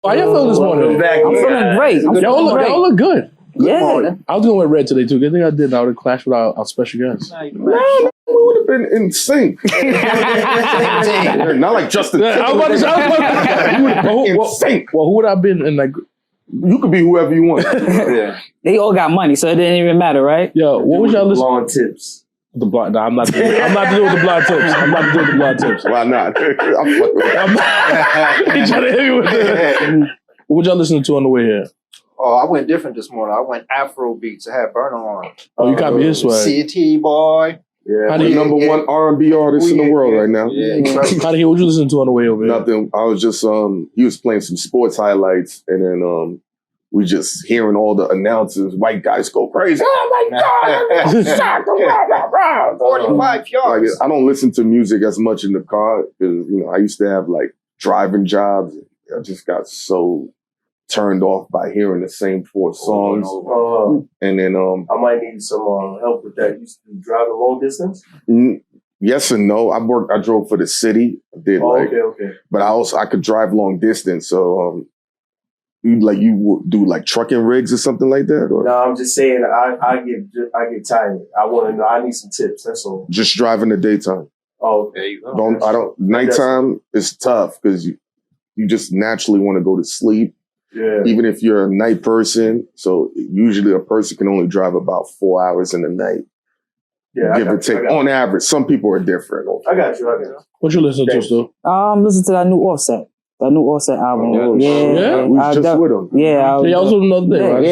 How y'all feeling this morning? I'm feeling great. Y'all look good. Yeah. I was going with red today too. Good thing I did. I would have clashed with our special guest. We would have been in sync. Not like Justin. I was about to say, well, who would I have been in like? You could be whoever you want. They all got money, so it didn't even matter, right? Yo, what was y'all listening? Blonde tips. The blonde. Nah, I'm not doing with the blonde tips. I'm not doing the blonde tips. Why not? I'm fucking with He trying to hit me with that. What y'all listening to on the way here? Oh, I went different this morning. I went Afro beats. I had Burner on. Oh, you copy his swag. CT boy. Yeah, the number one R&B artist in the world right now. Yeah. How to hear? What you listening to on the way over here? Nothing. I was just he was playing some sports highlights, and then we just hearing all the announcers. White guys go crazy. Oh my God! 45 yards. Like, I don't listen to music as much in the car because I used to have like driving jobs. I just got so turned off by hearing the same 4 songs. And then I might need some help with that. You used to drive a long distance? Yes and no. I drove for the city. I did okay. But I could drive long distance. So you do like trucking rigs or something like that? Or? No, I'm just saying I get tired. I want to know. I need some tips. That's all. Just drive in the daytime. Oh, there you go. Nighttime is tough because you just naturally want to go to sleep. Yeah. Even if you're a night person. So usually a person can only drive about 4 hours in the night. Yeah, give or take. On average, some people are different. I got you. What you listening to, Stu? Listen to that new Offset. That new Offset album. Yeah. We was just with him. Yeah. Yeah, I was with another day, right?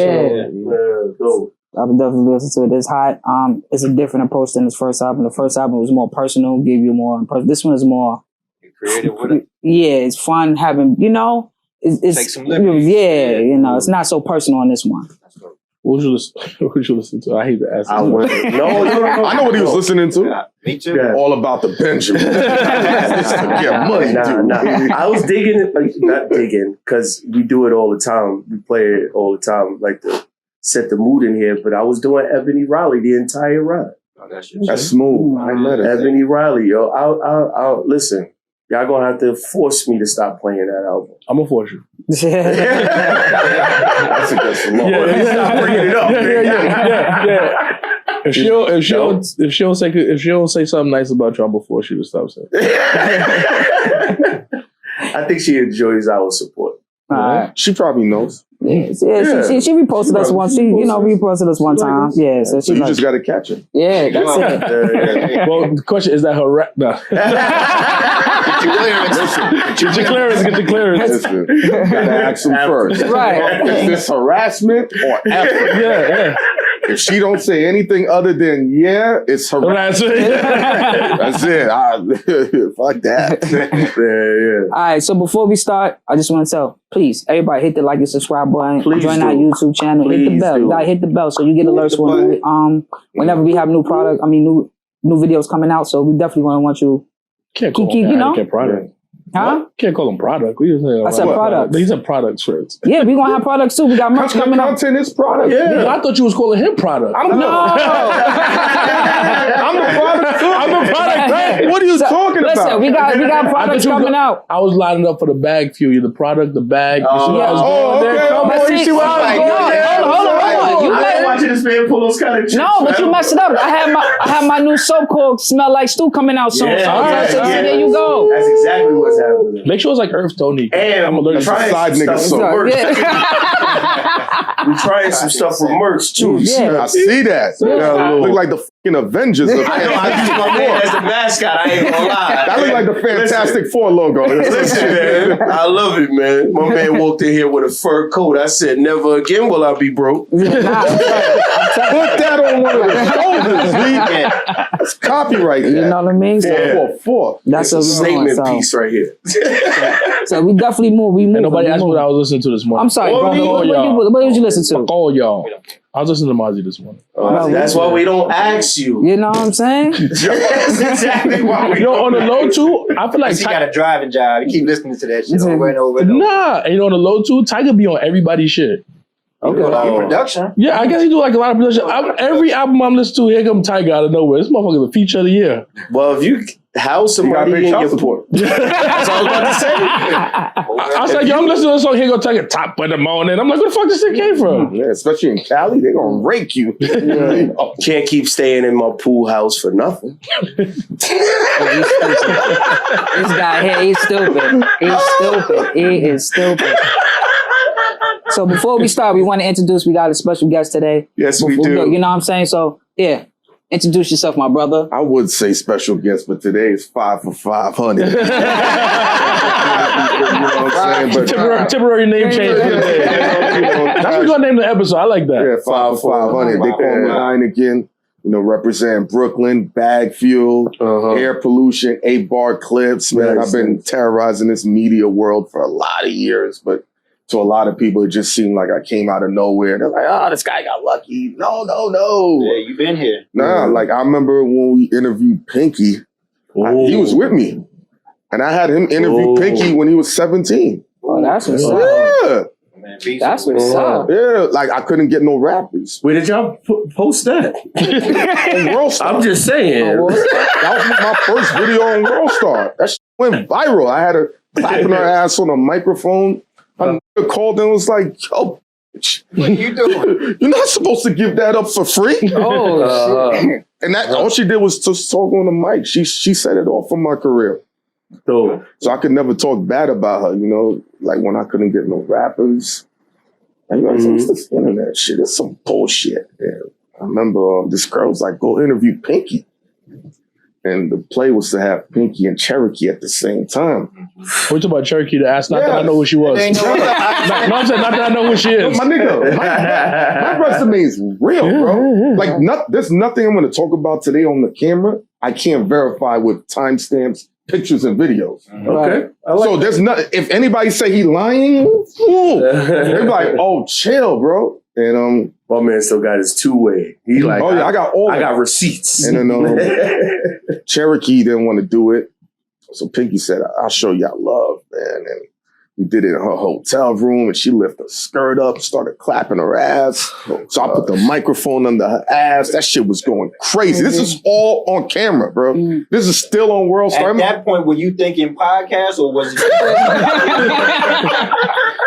I would definitely listen to it. It's hot. It's a different approach than his first album. The first album was more personal, gave you more. This one is more creative with it. Yeah, it's fun having. It's take some liberties. Yeah, it's not so personal on this one. What would you listen to? I hate to ask. No. I know what he was listening to. Yeah, me too. Yeah. All about the Benjamin. Get money, dude. Nah. I was digging it, not digging, because we do it all the time. We play it all the time, like to set the mood in here. But I was doing Ebony Riley the entire ride. Oh, that's smooth. I let it. Ebony Riley, yo. I'll listen. Y'all gonna have to force me to stop playing that album. I'm gonna force you. That's against the law. Stop bringing it up. Yeah. If she don't say something nice about you, I'm gonna force you to stop saying. I think she enjoys our support. She probably knows. Yeah, she reposted us once. She reposted us one time. Yeah, so you just got to catch it. Yeah, that's it. Well, the question is that her Get your clearance. Listen, gotta ask them first. Right. Is this harassment or effort? Yeah. If she don't say anything other than it's harassment. That's it. Fuck that. Yeah. All right, so before we start, I just want to tell, please, everybody hit the like and subscribe button. Please join our YouTube channel. Hit the bell. You gotta hit the bell so you get alerts whenever we have new videos coming out. So we definitely want you. Can't call them product. Huh? Can't call them product. I said product. These are products, friends. Yeah, we gonna have products too. We got merch coming up. Content is product. Yeah, I thought you was calling him product. I'm the product. I'm the product. Right? What are you talking about? Listen, we got products coming out. I was lining up for the bag for you. The product, the bag. Okay. Come on, you see what I was going there? Hold on. You like watching this man pull those kind of tricks. No, but you messed it up. I have my new soap called Smell Like Stew coming out soon. So there you go. That's exactly what's happening. Make sure it's like Earth Tony. And I'm allergic to side niggas so We're trying some stuff for merch too. Yeah. I see that. Look like the fucking Avengers. As the mascot, I ain't gonna lie. That look like the Fantastic Four logo. Listen, man, I love it, man. My man walked in here with a fur coat. I said, never again will I be broke. Put that on one of the shoulders, man. That's copyright. You know what I mean? Four. That's a statement piece right here. So we definitely move. And nobody asked what I was listening to this morning. I'm sorry, brother. What did you listen to? Fuck all y'all. I was listening to Mozzie this morning. That's why we don't ask you. You know what I'm saying? That's exactly why we on the low too, I feel like he got a driving job. You keep listening to that shit over and over and over. Nah, and on the low too, Tiger be on everybody's shit. Okay. Production. Yeah, I guess he do like a lot of production. Every album I'm listening to, here come Tiger out of nowhere. This motherfucker's a feature of the year. Well, if how You gotta somebody pay in child your support. That's all I was about to say. I was like, yo, I'm listening to this song. He gonna take a top in the morning. I'm like, where the fuck this shit came from? Yeah, especially in Cali, they gonna rake you. Can't keep staying in my pool house for nothing. This guy here, he's stupid. He is stupid. So before we start, we want to introduce, we got a special guest today. Yes, we do. You know what I'm saying? So, yeah, introduce yourself, my brother. I would say special guest, but today is 5 for 500. You know what I'm saying? But Temporary name change for the day. That's what we're gonna name the episode. I like that. yeah, 5 for 500. They call me Hynaken. You know, represent Brooklyn, bag fuel, air pollution, 8-bar clips. Man, Nice. I've been terrorizing this media world for a lot of years, but to a lot of people, it just seemed like I came out of nowhere. They're like, oh, this guy got lucky. No. Yeah, you been here. Nah, like I remember when we interviewed Pinky, he was with me. And I had him interview Pinky when he was 17. Oh, that's what's up. Yeah. Man, That's what's up. Yeah, like I couldn't get no rappers. Where did y'all post that? On World Star. I'm just saying. That was my first video on World Star. That shit went viral. I had her clapping her ass on a microphone. I called and was like, yo, bitch, What you doing? you're not supposed to give that up for free. Oh, shit. And that all she did was just talk on the mic. She set it off for my career. So, So I could never talk bad about her, you know, like when I couldn't get no rappers. And you know, it's this internet shit. It's some bullshit. Yeah. I remember this girl was like, go interview Pinky. And the play was to have Pinky and Cherokee at the same time. We're talking about Cherokee to ask, not that I know who she was. They know No, I'm saying not that I know who she is. My nigga, my resume is real, bro. Like, there's nothing I'm going to talk about today on the camera I can't verify with timestamps, pictures, and videos. okay. I like So there's nothing. If anybody say he lying, fool, they're like, oh, chill, bro. And my man still got his two-way. He like, oh yeah, I got all. I got receipts. And then Cherokee didn't want to do it, so Pinky said, "I'll show y'all love, man." And we did it in her hotel room, and she lifted her skirt up, started clapping her ass. So I put the microphone under her ass. That shit was going crazy. This is all on camera, bro. This is still on World Star. At that point, were you thinking podcast or was it?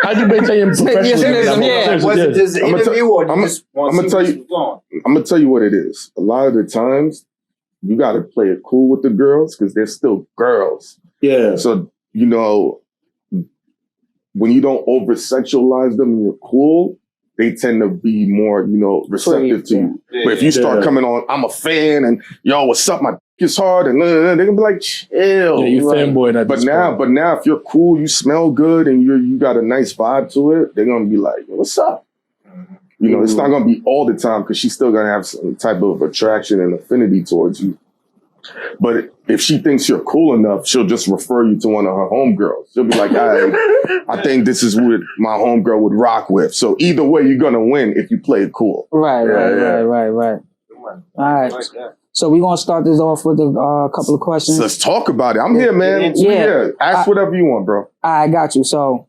How'd you maintain your professionalism? Yeah. Was it just an I'ma interview or I'ma- you just want I'ma to see tell what you- was going? I'm gonna tell you what it is. A lot of the times, you got to play it cool with the girls because they're still girls. Yeah. So you know, when you don't over sexualize them and you're cool, they tend to be more, you know, receptive to you. Yeah. But if you start coming on, I'm a fan, and yo, what's up? My dick is hard, and they're gonna be like, chill. Yeah, you fanboy. At But this now, point. if you're cool, you smell good, and you got a nice vibe to it, they're gonna be like, what's up? You know, it's not gonna be all the time because she's still gonna have some type of attraction and affinity towards you. But if she thinks you're cool enough, she'll just refer you to one of her homegirls. She'll be like, I think this is what my homegirl would rock with. So either way, you're gonna win if you play it cool. Right. All right. Like that. So we're going to start this off with a couple of questions. So let's talk about it. I'm here, man. Yeah. We here. Ask whatever you want, bro. I got you. So,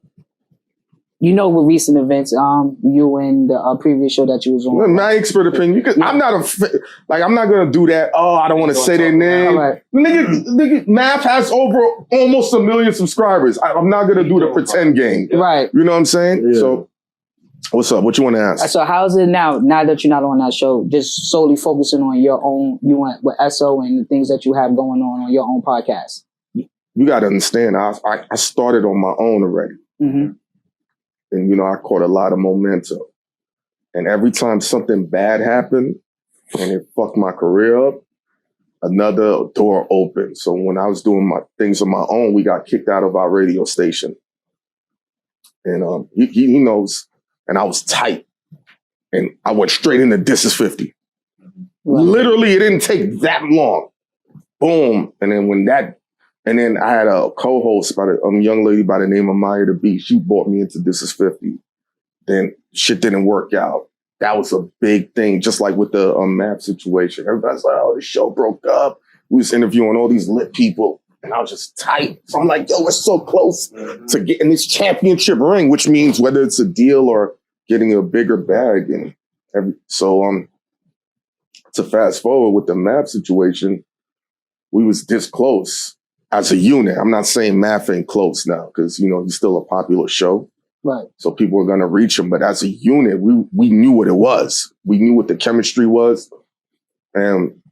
you know, with recent events, you and the previous show that you was on. My expert opinion. I'm not I'm not gonna do that. Oh, I don't want to say their name. All right. Nigga, Math has over almost 1 million subscribers. I'm not gonna do the pretend game. Right. You know what I'm saying? Yeah. So, what's up? What you want to ask? So how's it now that you're not on that show, just solely focusing on your own, you went with SO and the things that you have going on your own podcast? You got to understand, I started on my own already. Mm-hmm. And, you know, I caught a lot of momentum. And every time something bad happened and it fucked my career up, another door opened. So when I was doing my things on my own, we got kicked out of our radio station. And he knows. And I was tight. And I went straight into This Is 50. Right. Literally, it didn't take that long. Boom. And then I had a co-host by a young lady by the name of Maya the Bee. She brought me into This Is 50. Then shit didn't work out. That was a big thing, just like with the map situation. Everybody's like, oh, the show broke up. We was interviewing all these lit people, and I was just tight. So I'm like, yo, we're so close to getting this championship ring, which means whether it's a deal or getting a bigger bag. And to fast forward with the map situation, we was this close as a unit. I'm not saying Math ain't close now because, you know, he's still a popular show. Right. So people are going to reach him. But as a unit, we knew what it was. We knew what the chemistry was. And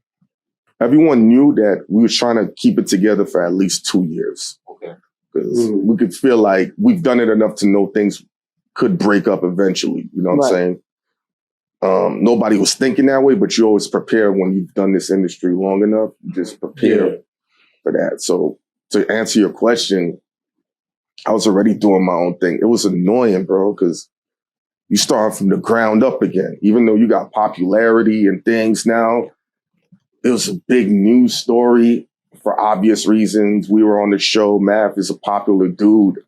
everyone knew that we were trying to keep it together for at least 2 years. Okay. Because we could feel like we've done it enough to know things could break up eventually. You know what I'm saying? Nobody was thinking that way, but you always prepare when you've done this industry long enough. You just prepare for that. So to answer your question, I was already doing my own thing. It was annoying, bro, because you start from the ground up again. Even though you got popularity and things now, it was a big news story for obvious reasons. We were on the show. Math is a popular dude.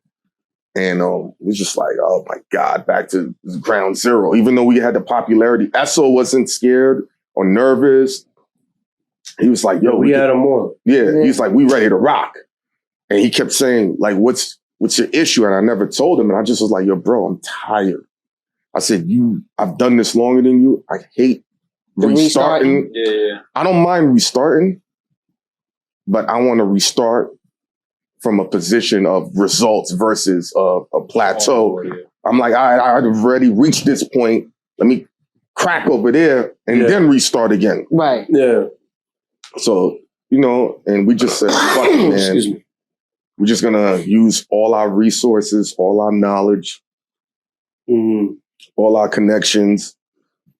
And it was just like, oh my God, back to ground zero. Even though we had the popularity, Esso wasn't scared or nervous. He was like, yo, we had him on. Yeah, he's like, we ready to rock. And he kept saying, like, what's your issue? And I never told him. And I just was like, yo, bro, I'm tired. I said, I've done this longer than you. I hate restarting. Yeah. I don't mind restarting, but I want to restart from a position of results versus a plateau. I'm like, I've already reached this point. Let me crack over there and then restart again. Right. Yeah. So, you know, and we just said, fuck it, man. We're just going to use all our resources, all our knowledge, all our connections.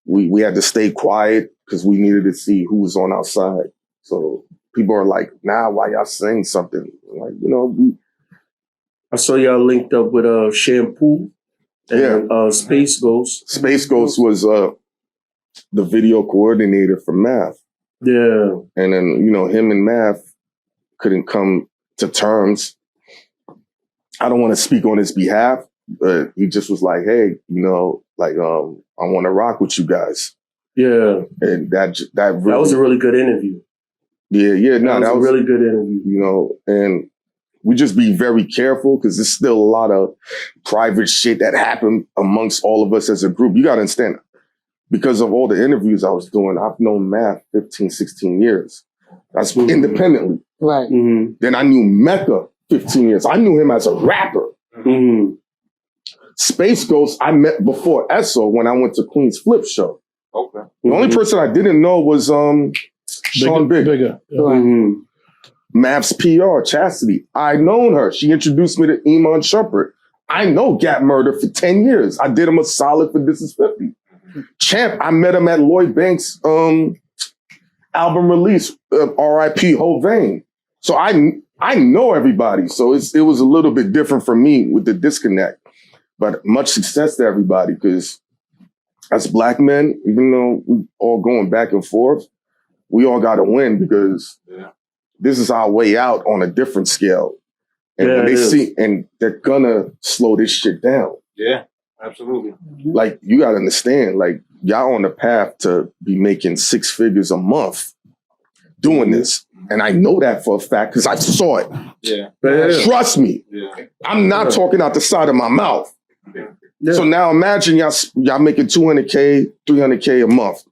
We had to stay quiet because we needed to see who was on our side. So people are like, nah, why y'all saying something? Like, you know, I saw y'all linked up with Shampoo and Space Ghost. Space Ghost was the video coordinator for Math. Yeah. And then, you know, him and Math couldn't come to terms. I don't want to speak on his behalf, but he just was like, hey, you know, like, I want to rock with you guys. Yeah. And that was a really good interview. Yeah. No, that was a really good interview. You know, and we just be very careful because there's still a lot of private shit that happened amongst all of us as a group. You got to understand, because of all the interviews I was doing, I've known Math 15, 16 years. That's independently. Right. Then I knew Mecca 15 years. I knew him as a rapper. Space Ghost, I met before Esso when I went to Queen's Flip Show. Okay. The only person I didn't know was Sean Bigger. Maps PR, Chastity. I known her. She introduced me to Iman Shumpert. I know Gap Murder for 10 years. I did him a solid for This Is 50. Champ, I met him at Lloyd Banks' album release, R.I.P. Hovain. So I know everybody. So it was a little bit different for me with the disconnect. But much success to everybody, because as Black men, even though we all going back and forth, we all got to win because this is our way out on a different scale. And when they see, and they're gonna slow this shit down. Yeah, absolutely. Like, you got to understand, like, y'all on the path to be making 6 figures a month doing this. And I know that for a fact because I saw it. Yeah. Trust me. Yeah. I'm not talking out the side of my mouth. Yeah. So now imagine y'all making $200K, $300K a month.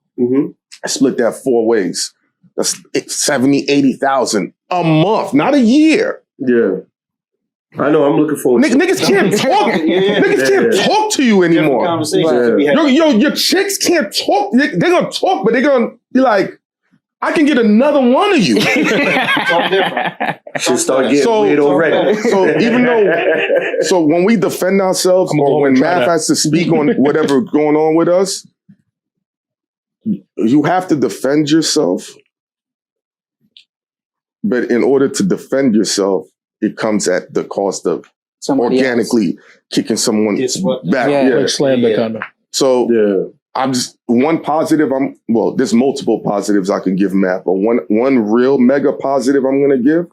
I split that 4 ways. That's 70, 80,000 a month, not a year. Yeah. I know. I'm looking forward. Niggas can't talk. Niggas can't talk to you anymore. Your chicks can't talk. They're gonna talk, but they're gonna be like, I can get another one of you. Should start getting weird already. So even though, so when we defend ourselves, or when Math has to speak on whatever going on with us, you have to defend yourself. But in order to defend yourself, it comes at the cost of organically kicking someone back. Like slam the kind of. So I'm just one positive. There's multiple positives I can give Matt, but one real mega positive I'm going to give.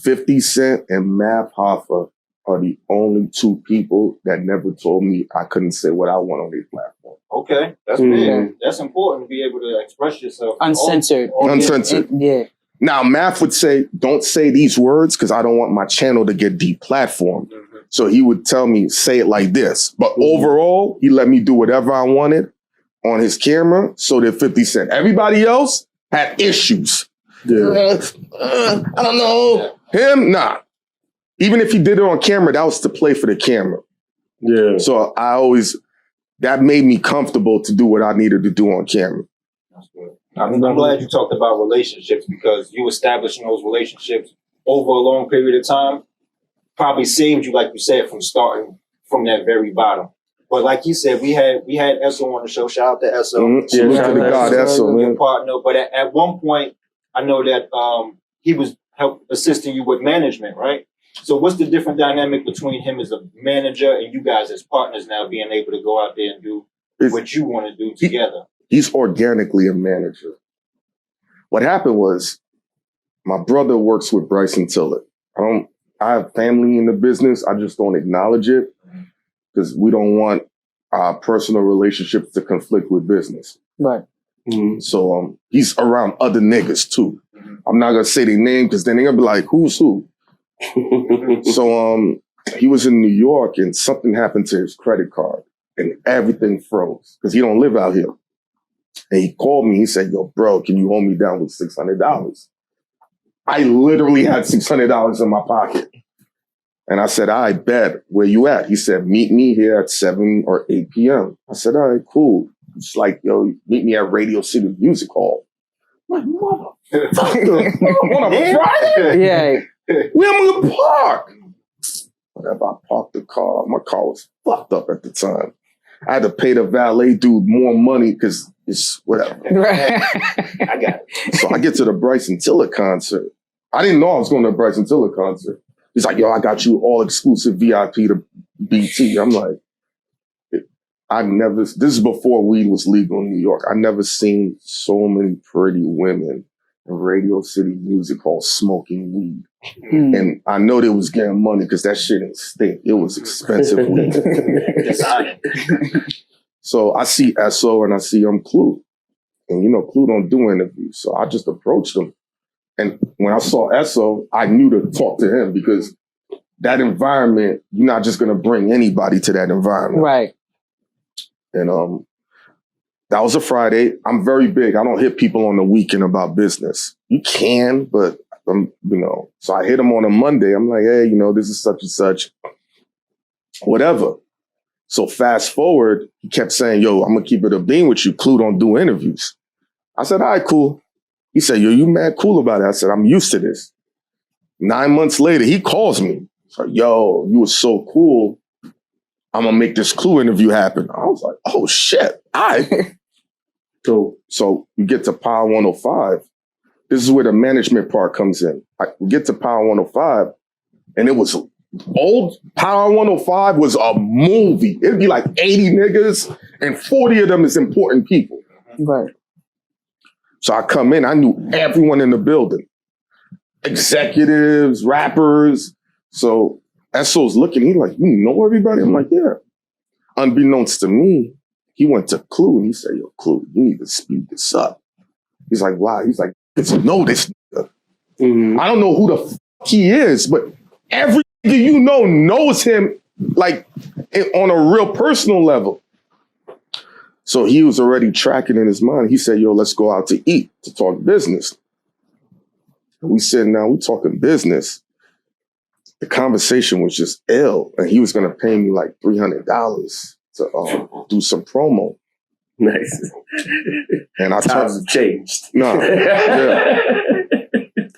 50 Cent and Math Hoffa are the only 2 people that never told me I couldn't say what I want on their platform. Okay, that's big. That's important to be able to express yourself. Uncensored. Uncensored. Yeah. Now, Math would say, don't say these words because I don't want my channel to get deplatformed. So he would tell me, say it like this. But overall, he let me do whatever I wanted on his camera. So did 50 Cent. Everybody else had issues. I don't know. Him, nah. Even if he did it on camera, that was to play for the camera. Yeah. So that made me comfortable to do what I needed to do on camera. That's good. I'm glad you talked about relationships because you establishing those relationships over a long period of time probably saved you, like you said, from starting from that very bottom. But like you said, we had Esso on the show. Shout out to Esso. Mm-hmm. Yeah, shout out to God, Esso, man. Your partner. But at one point, I know that he was assisting you with management, right? So what's the different dynamic between him as a manager and you guys as partners now being able to go out there and do what you want to do together? He's organically a manager. What happened was my brother works with Bryson Tiller. I have family in the business. I just don't acknowledge it because we don't want our personal relationships to conflict with business. Right. Mm-hmm. So he's around other niggas too. Mm-hmm. I'm not gonna say their name because then they're gonna be like, who's who? So he was in New York and something happened to his credit card and everything froze because he don't live out here. And he called me. He said, yo, bro, can you hold me down with $600? I literally had $600 in my pocket. And I said, I bet. Where you at? He said, meet me here at 7 or 8 p.m. I said, all right, cool. It's like, yo, meet me at Radio City Music Hall. I'm like, motherfucker, on a Friday? Yeah. Where am I going to park? Whatever, I parked the car. My car was fucked up at the time. I had to pay the valet dude more money because it's whatever. Right. I got it. So I get to the Bryson Tiller concert. I didn't know I was going to a Bryson Tiller concert. He's like, yo, I got you all exclusive VIP to BT. I'm like, this is before weed was legal in New York. I never seen so many pretty women in Radio City Music Hall smoking weed. And I know they was getting money because that shit didn't stink. It was expensive weed. So I see Esso and I see Clue. And you know, Clue don't do interviews. So I just approached him. And when I saw Esso, I knew to talk to him because that environment, you're not just going to bring anybody to that environment. Right. And that was a Friday. I'm very big. I don't hit people on the weekend about business. You can, but so I hit him on a Monday. I'm like, hey, this is such and such, whatever. So fast forward, he kept saying, yo, I'm going to keep it a bean with you. Clue don't do interviews. I said, all right, cool. He said, yo, you mad cool about it? I said, I'm used to this. 9 months later, he calls me. He's like, yo, you were so cool. I'm going to make this Clue interview happen. I was like, oh, shit. All right. So we get to Power 105. This is where the management part comes in. We get to Power 105, and it was old Power 105 was a movie. It'd be like 80 niggas, and 40 of them is important people. Right. So I come in, I knew everyone in the building. Executives, rappers. So Esso's looking, he's like, you know everybody? I'm like, yeah. Unbeknownst to me, he went to Clue and he said, yo, Clue, you need to speed this up. He's like, why? He's like, it's this nigga. Mm-hmm. I don't know who the fuck he is, but every nigga you know knows him like on a real personal level. So he was already tracking in his mind. He said, yo, let's go out to eat to talk business. And we sitting down, we talking business. The conversation was just ill. And he was going to pay me like $300 to do some promo. Nice. And times have changed. No. Yeah.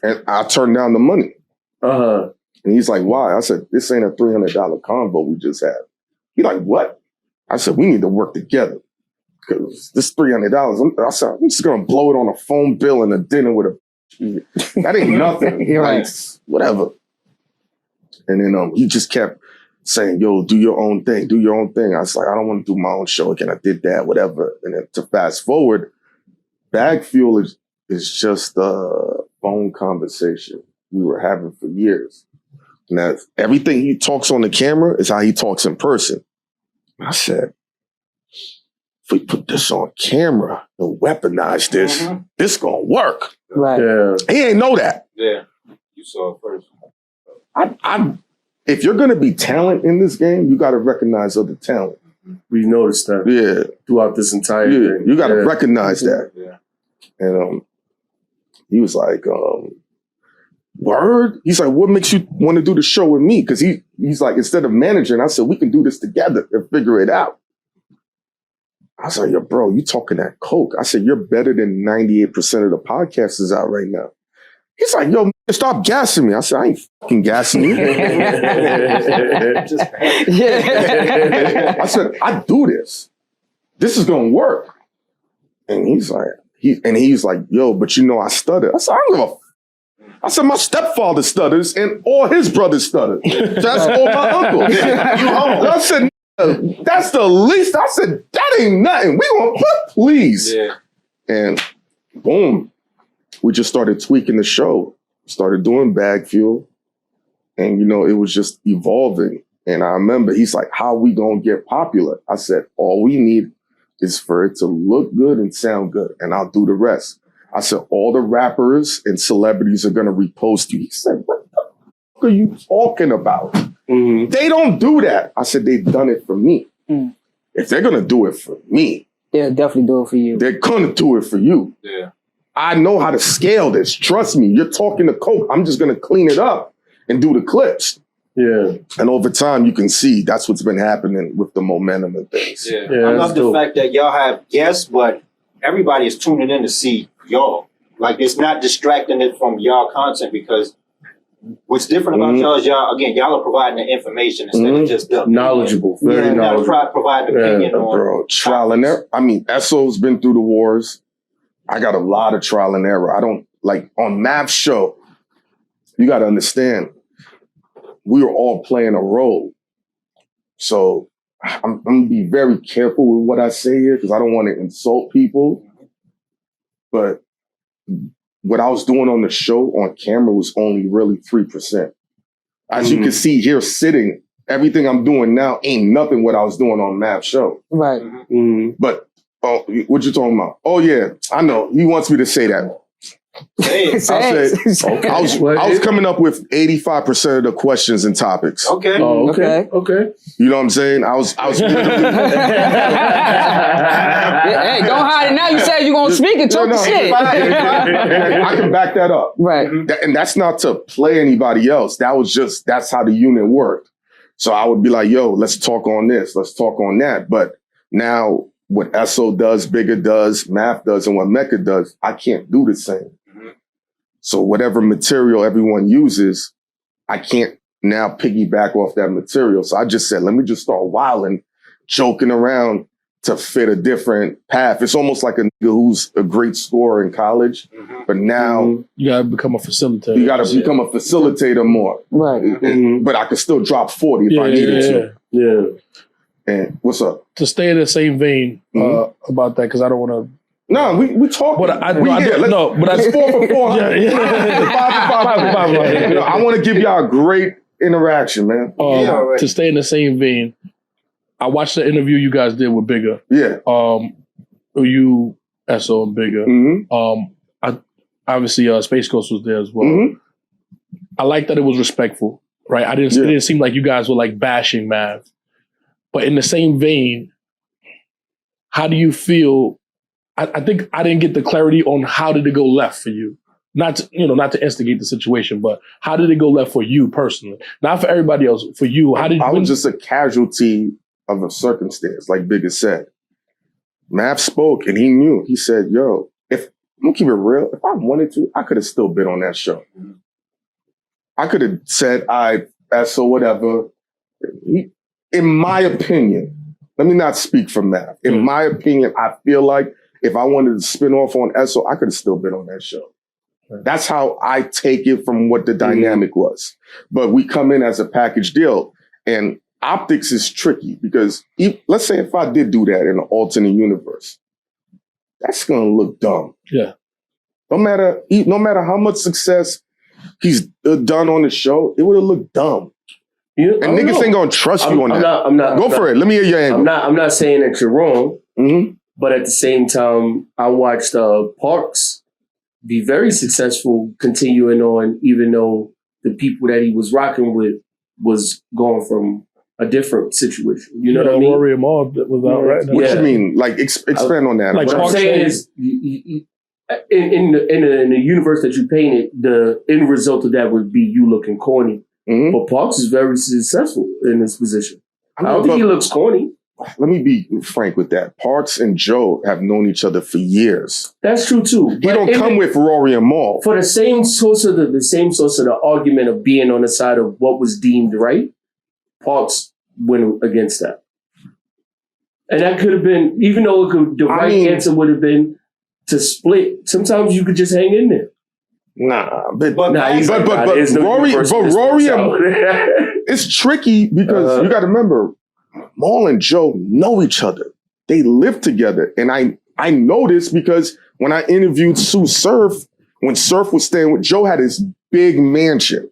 And I turned down the money. Uh-huh. And he's like, why? I said, this ain't a $300 combo we just had. He's like, what? I said, we need to work together. Because this $300, I said, I'm just going to blow it on a phone bill and a dinner with a... That ain't nothing. You're right. Whatever. And then he just kept saying, yo, do your own thing. Do your own thing. I was like, I don't want to do my own show again. I did that, whatever. And then to fast forward, Bag Fuel is just a phone conversation we were having for years. Now, everything he talks on the camera is how he talks in person. I said, if we put this on camera and weaponize this, this gonna work. Right. Yeah. He ain't know that. Yeah. You saw it first. If you're gonna be talent in this game, you gotta recognize other talent. We've noticed that. Yeah. Throughout this entire thing. You gotta recognize that. Yeah. And He was like, word? He's like, what makes you want to do the show with me? Because he's like, instead of managing, I said, we can do this together and figure it out. I was like, yo, bro, you talking that coke. I said, you're better than 98% of the podcasters out right now. He's like, yo, stop gassing me. I said, I ain't fucking gassing you. I said, I do this. This is going to work. And he's like, yo, but you know I stutter. I said, I don't give a I said, my stepfather stutters and all his brothers stutter. That's all my uncles. I said, that's the least. I said, that ain't nothing. We gonna please. Yeah. And boom, we just started tweaking the show. Started doing bag fuel. And, you know, it was just evolving. And I remember he's like, how we gonna get popular? I said, all we need is for it to look good and sound good. And I'll do the rest. I said, all the rappers and celebrities are going to repost you. He said, what the fuck are you talking about? Mm-hmm. They don't do that. I said, they've done it for me. Mm. If they're going to do it for me, they'll definitely do it for you. They're going to do it for you. Yeah. I know how to scale this. Trust me. You're talking to Coke. I'm just going to clean it up and do the clips. Yeah. And over time, you can see that's what's been happening with the momentum and things. Yeah. I love the fact that y'all have guests, but everybody is tuning in to see y'all. Like, it's not distracting it from y'all content, because what's different about y'all is y'all are providing the information instead of just the knowledgeable. Very knowledgeable. Provide the opinion on. Bro, trial and error. I mean, Esso's been through the wars. I got a lot of trial and error. I don't, like, on Mav's show, you got to understand, we were all playing a role. So I'm going to be very careful with what I say here, because I don't want to insult people. But what I was doing on the show on camera was only really 3%. As you can see here sitting, everything I'm doing now ain't nothing what I was doing on Mav's show. Right. Mm-hmm. But, what you talking about? Oh, yeah, I know. He wants me to say that. I was coming up with 85% of the questions and topics. Okay. Oh, okay. You know what I'm saying? I was hey, don't hide it now. You said you're gonna speak and talk shit. I can back that up. Right. And that's not to play anybody else. That's how the unit worked. So I would be like, yo, let's talk on this. Let's talk on that. But now what Esso does, Bigger does, Math does, and what Mecca does, I can't do the same. So whatever material everyone uses, I can't now piggyback off that material. So I just said, let me just start wilding, joking around to fit a different path. It's almost like a nigga who's a great scorer in college, but now you gotta become a facilitator. You gotta become a facilitator more. Right. But I could still drop 40 if I needed to. Yeah. And what's up? To stay in the same vein about that, because I don't want to. No, we talk. But it's 4 for 4. Yeah. 5 for 5. You know, I want to give y'all a great interaction, man. To stay in the same vein, I watched the interview you guys did with Bigger. Yeah. You, Esso, and Bigger. Mm-hmm. Obviously, Space Ghost was there as well. Mm-hmm. I like that it was respectful, right? It didn't seem like you guys were like bashing Mav. But in the same vein, how do you feel? I think I didn't get the clarity on how did it go left for you. Not to instigate the situation, but how did it go left for you personally? Not for everybody else, for you. I was just a casualty of a circumstance, like Bigger said. Mav spoke and he knew. He said, yo, I'm gonna keep it real. If I wanted to, I could have still been on that show. I could have said, Esso, whatever. In my opinion, let me not speak for Mav. In my opinion, I feel like if I wanted to spin off on Esso, I could have still been on that show. That's how I take it from what the dynamic was. But we come in as a package deal, and optics is tricky because let's say if I did do that in an alternate universe, that's going to look dumb. Yeah. No matter how much success he's done on the show, it would have looked dumb. And niggas ain't going to trust you on that. Go for it. Let me hear your angle. I'm not saying that you're wrong. Mm-hmm. But at the same time, I watched Parks be very successful continuing on, even though the people that he was rocking with was going from a different situation. You know what I mean? Warrior Mob that was out right now. What you mean? Like, expand on that. Like what I'm saying is, in the universe that you painted, the end result of that would be you looking corny. Mhm. But Parks is very successful in this position. I don't think but- he looks corny. Let me be frank with that. Parks and Joe have known each other for years. That's true too. He don't come with Rory and Maul. For the same source of the argument of being on the side of what was deemed right, Parks went against that. And that could have been, even though the right answer would have been to split, sometimes you could just hang in there. Nah, But Rory and it's tricky because you got to remember, Maul and Joe know each other. They live together, and I know this because when I interviewed Sue Surf, when Surf was staying with Joe, had this big mansion.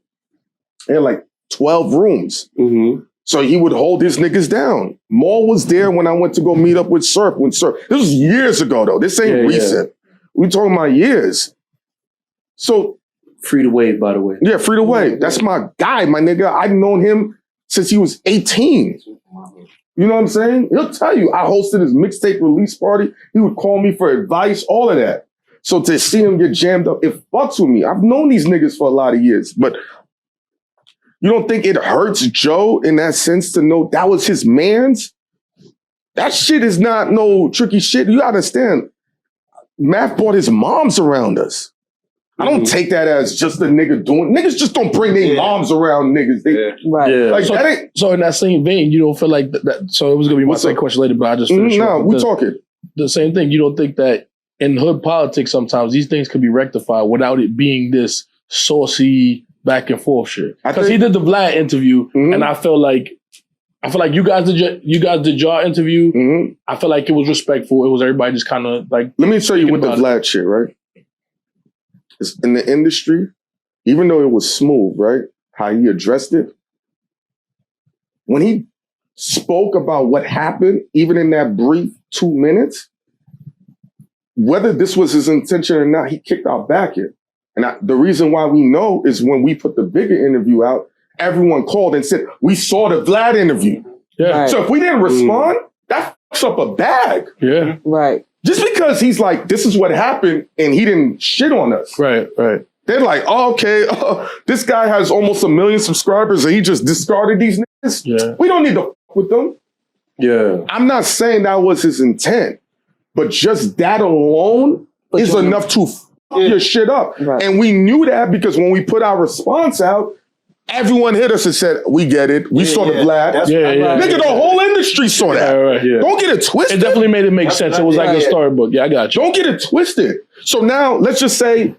They had like 12 rooms. Mm-hmm. So he would hold his niggas down. Maul was there when I went to go meet up with Surf. This was years ago, though. This ain't recent. We talking about years. So Free to Wave, by the way. yeah, Free to Wave. That's my guy, my nigga. I've known him since he was 18. You know what I'm saying? He'll tell you. I hosted his mixtape release party. He would call me for advice, all of that. So to see him get jammed up, it fucks with me. I've known these niggas for a lot of years, but you don't think it hurts Joe in that sense to know that was his man's? That shit is not no tricky shit. You understand? Math brought his moms around us. I don't take that as just a nigga doing. Niggas just don't bring their moms around niggas. Right. Like, that ain't, So in that same vein, you don't feel like that. So it was gonna be my second question later, but I just finished. no, we're talking. The same thing. You don't think that in hood politics sometimes these things could be rectified without it being this saucy back and forth shit? Because he did the Vlad interview, and I feel like you guys did your interview. I feel like it was respectful. It was everybody just kind of like. Let me tell you with the Vlad shit, right? It's in the industry, even though it was smooth, right? How he addressed it. When he spoke about what happened, even in that brief 2 minutes, whether this was his intention or not, he kicked our back in. And the reason why we know is when we put the bigger interview out, everyone called and said, we saw the Vlad interview. Yeah. So if we didn't respond, that fucks up a bag. Yeah. Right. Just because he's like, this is what happened, and he didn't shit on us. Right. They're like, oh, okay, this guy has almost 1 million subscribers, and he just discarded these niggas. Yeah. We don't need to fuck with them. Yeah. I'm not saying that was his intent, but just that alone is enough to fuck your shit up. Right. And we knew that because when we put our response out, everyone hit us and said, we get it. We saw the Vlad. Nigga, the whole industry saw that. Right. Don't get it twisted. It definitely made it make sense. It was like a storybook. Yeah, I got you. Don't get it twisted. So now, let's just say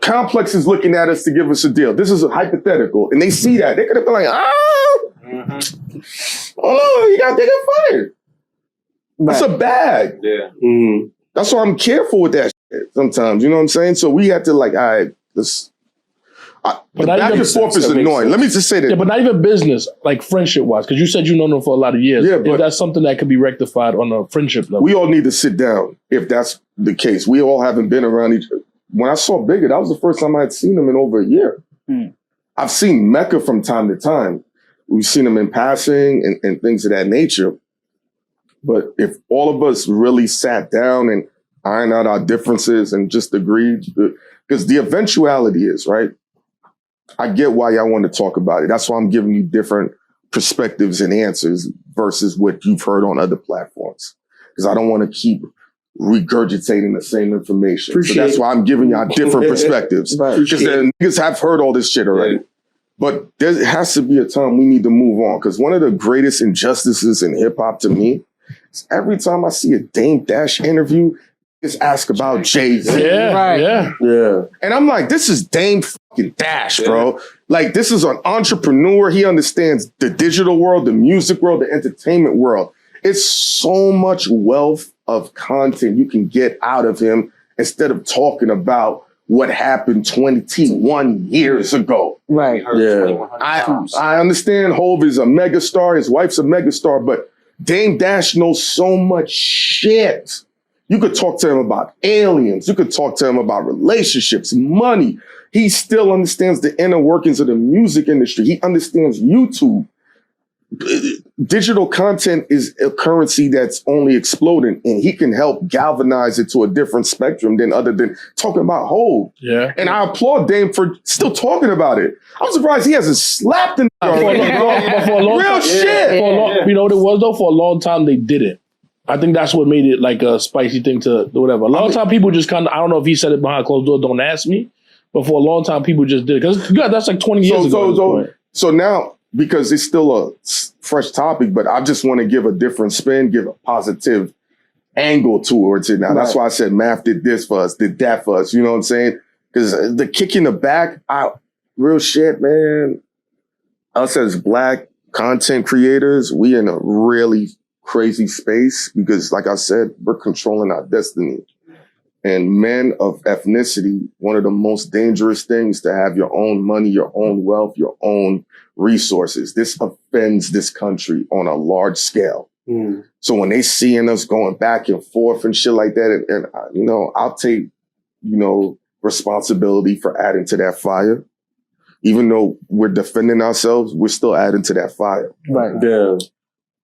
Complex is looking at us to give us a deal. This is a hypothetical. And they see that. They could have been like, oh, they got fired. That's a bag. Yeah. Mm-hmm. That's why I'm careful with that shit sometimes. You know what I'm saying? So we had to like, all right, let's... the back and forth is annoying. Let me just say that. Yeah, but not even business, like friendship-wise, because you said you know them for a lot of years. Yeah, but that's something that could be rectified on a friendship level. We all need to sit down if that's the case. We all haven't been around each other. When I saw Bigger, that was the first time I had seen him in over a year. I've seen Mecca from time to time. We've seen him in passing and things of that nature. But if all of us really sat down and ironed out our differences and just agreed, because the eventuality is, right? I get why y'all want to talk about it. That's why I'm giving you different perspectives and answers versus what you've heard on other platforms. Because I don't want to keep regurgitating the same information. So that's why I'm giving y'all different perspectives. Because the niggas have heard all this shit already. But there has to be a time we need to move on. Because one of the greatest injustices in hip hop to me is every time I see a Dame Dash interview, just ask about Jay-Z. Yeah. And I'm like, this is Dame fucking Dash, bro. Like, this is an entrepreneur. He understands the digital world, the music world, the entertainment world. It's so much wealth of content you can get out of him instead of talking about what happened 21 years ago. Right. Yeah. I understand Hov is a megastar. His wife's a megastar, but Dame Dash knows so much shit. You could talk to him about aliens. You could talk to him about relationships, money. He still understands the inner workings of the music industry. He understands YouTube. digital content is a currency that's only exploding, and he can help galvanize it to a different spectrum than other than talking about Hov. Yeah. And I applaud Dame for still talking about it. I'm surprised he hasn't slapped him. For a long Real time, shit. For a long, you know what it was though? For a long time they didn't. I think that's what made it like a spicy thing to whatever. A long time people just kind of, I don't know if he said it behind closed doors, don't ask me. But for a long time people just did it. Because that's like 20 years ago. So now, because it's still a fresh topic, but I just want to give a different spin, give a positive angle towards it now. Right. That's why I said Math did this for us, did that for us. You know what I'm saying? Because the kick in the back, real shit, man. Us as Black content creators, we in a really crazy space because, like I said, we're controlling our destiny. And men of ethnicity, one of the most dangerous things to have your own money, your own wealth, your own resources. This offends this country on a large scale. So when they seeing us going back and forth and shit like that, and you know, I'll take, you know, responsibility for adding to that fire. Even though we're defending ourselves, we're still adding to that fire. Right. Yeah.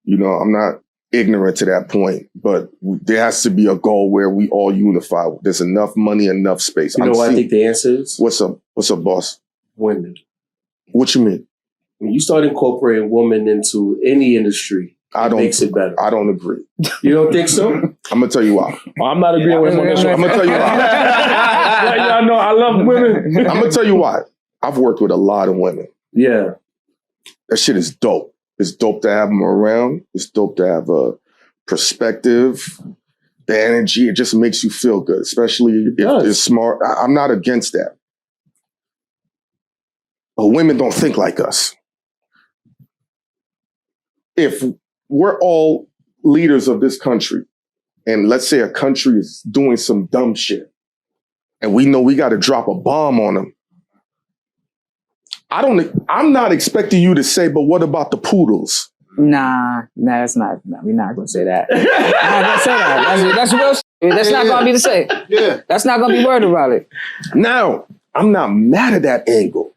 You know, I'm not ignorant to that point, but there has to be a goal where we all unify. There's enough money, enough space. You know what I think the answer is? What's up, boss? Women. What you mean? When you start incorporating women into any industry, makes it better. I don't agree. You don't think so? I'm gonna tell you why. I'm not agreeing with him on this one. I'm gonna tell you why. Like y'all know, I love women. I'm gonna tell you why. I've worked with a lot of women. Yeah. That shit is dope. It's dope to have them around. It's dope to have a perspective, the energy. It just makes you feel good, especially if you're smart. I'm not against that. But women don't think like us. If we're all leaders of this country, and let's say a country is doing some dumb shit, and we know we got to drop a bomb on them, I'm not expecting you to say, but what about the poodles? Nah, that's not. No, we're not gonna say that. We're not gonna say that. That's real. That's not gonna be the same. Yeah. That's not gonna be worried about it. Now, I'm not mad at that angle,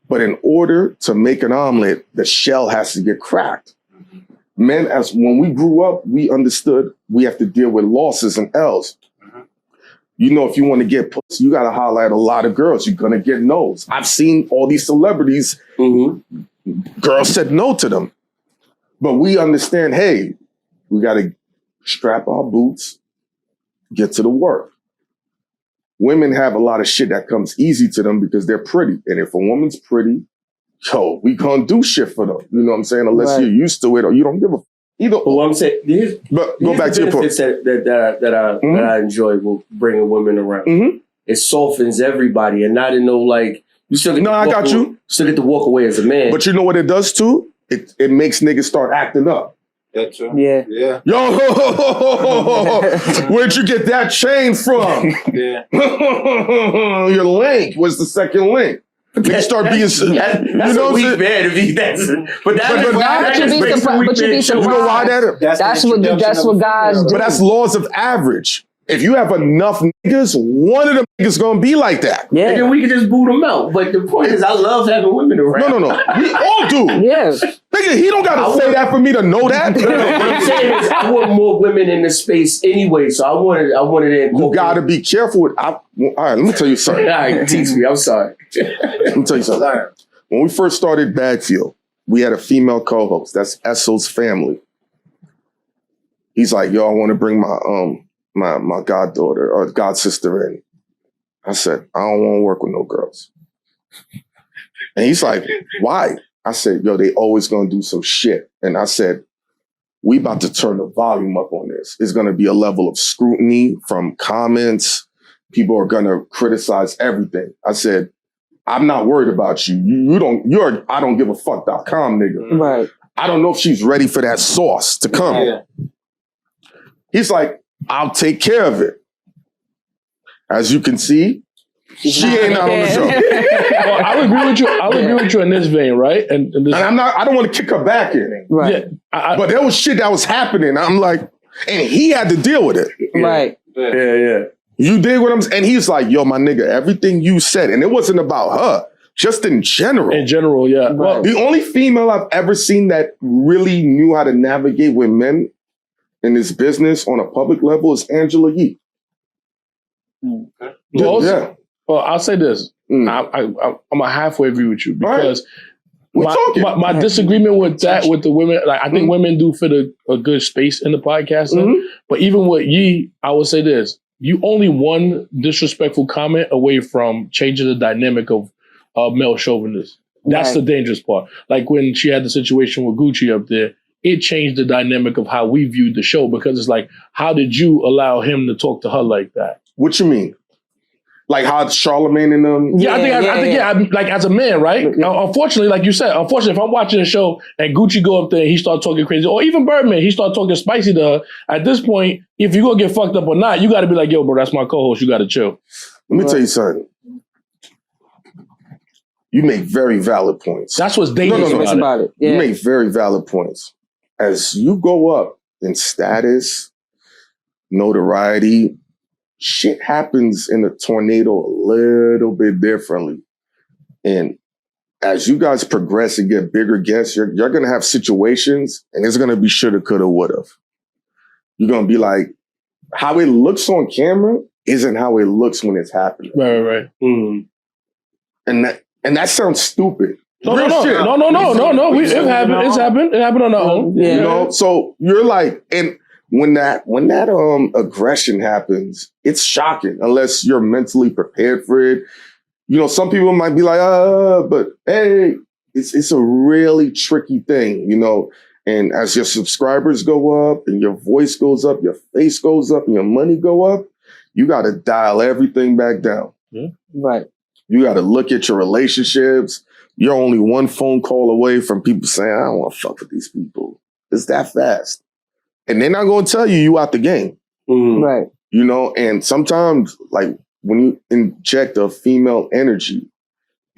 but in order to make an omelet, the shell has to get cracked. Men, when we grew up, we understood we have to deal with losses and L's. You know, if you want to get pussy, you got to holler at a lot of girls. You're going to get no's. I've seen all these celebrities, girls said no to them. But we understand, hey, we got to strap our boots, get to the work. Women have a lot of shit that comes easy to them because they're pretty. And if a woman's pretty, we can't do shit for them. You know what I'm saying? Unless you're used to it or you don't give a either. But what I'm saying, but go back to your point. That I enjoy with bringing women around. It softens everybody, and not in no like you still get. I got you. Still get to walk away as a man. But you know what it does too? It makes niggas start acting up. That's true. Yeah. Yeah. Yo, where'd you get that chain from? Yeah. Your link was the second link. They start being, that's a weak man to be that. But you'd be surprised. You know why that? That's what guys do. But that's laws of average. If you have enough niggas, one of them niggas gonna be like that. Yeah. And then we can just boot them out. But the point is, I love having women around. No. We all do. Yes. Nigga, he don't gotta say that for me to know that. What I'm saying is, I want more women in the space anyway. So I wanted to incorporate. You gotta be careful with. All right, let me tell you something. All right, teach me. I'm sorry. Let me tell you something. When we first started Bagfield, we had a female co-host. That's Essel's family. He's like, yo, I want to bring my goddaughter or godsister in. I said, I don't want to work with no girls. And he's like, why? I said, yo, they always gonna do some shit. And I said, we about to turn the volume up on this. It's gonna be a level of scrutiny from comments. People are gonna criticize everything. I said, I'm not worried about you. You're I don't give a fuck.com nigga. Right. I don't know if she's ready for that sauce to come. Yeah. He's like, I'll take care of it. As you can see, she ain't not on the show. Well, I'll agree with you. I'll agree with you in this vein, right? And this, And I don't want to kick her back in. Right. yeah, But there was shit that was happening. I'm like, and he had to deal with it. Right. Yeah. You dig what I'm saying? And he's like, yo, my nigga, everything you said, and it wasn't about her. just in general. In general, yeah. Well, The only female I've ever seen that really knew how to navigate with men in this business on a public level is Angela Yee. well, I'll say this. I'm a halfway agree with you because my disagreement with that with the women, like I think women do fit a good space in the podcasting. But even with Yee, I would say this: you only one disrespectful comment away from changing the dynamic of male chauvinists. That's the dangerous part. Like when she had the situation with Gucci up there, it changed the dynamic of how we viewed the show because it's like, how did you allow him to talk to her like that? What you mean? Like how Charlemagne and them? Yeah, I think like as a man, right? Unfortunately, like you said, if I'm watching a show and Gucci go up there and he start talking crazy, or even Birdman, he start talking spicy to her, at this point, if you gonna get fucked up or not, you gotta be like, yo, bro, that's my co-host, you gotta chill. Let me tell you something. You make very valid points. That's what's dangerous about it. Yeah. You make very valid points. As you go up in status, notoriety, shit happens in a tornado a little bit differently. And as you guys progress and get bigger guests, you're going to have situations and it's going to be shoulda, coulda, woulda. You're going to be like, how it looks on camera isn't how it looks when it's happening. Right. And that sounds stupid. No. It happened. It's happened. It happened on our own. Yeah. You know, so you're like, and when that aggression happens, it's shocking unless you're mentally prepared for it. You know, some people might be like, but hey, it's a really tricky thing, you know. And as your subscribers go up and your voice goes up, your face goes up and your money go up, you got to dial everything back down. Yeah. Right. You got to look at your relationships. You're only one phone call away from people saying, I don't want to fuck with these people. It's that fast. And they're not going to tell you out the game. Right. You know, and sometimes, like, when you inject a female energy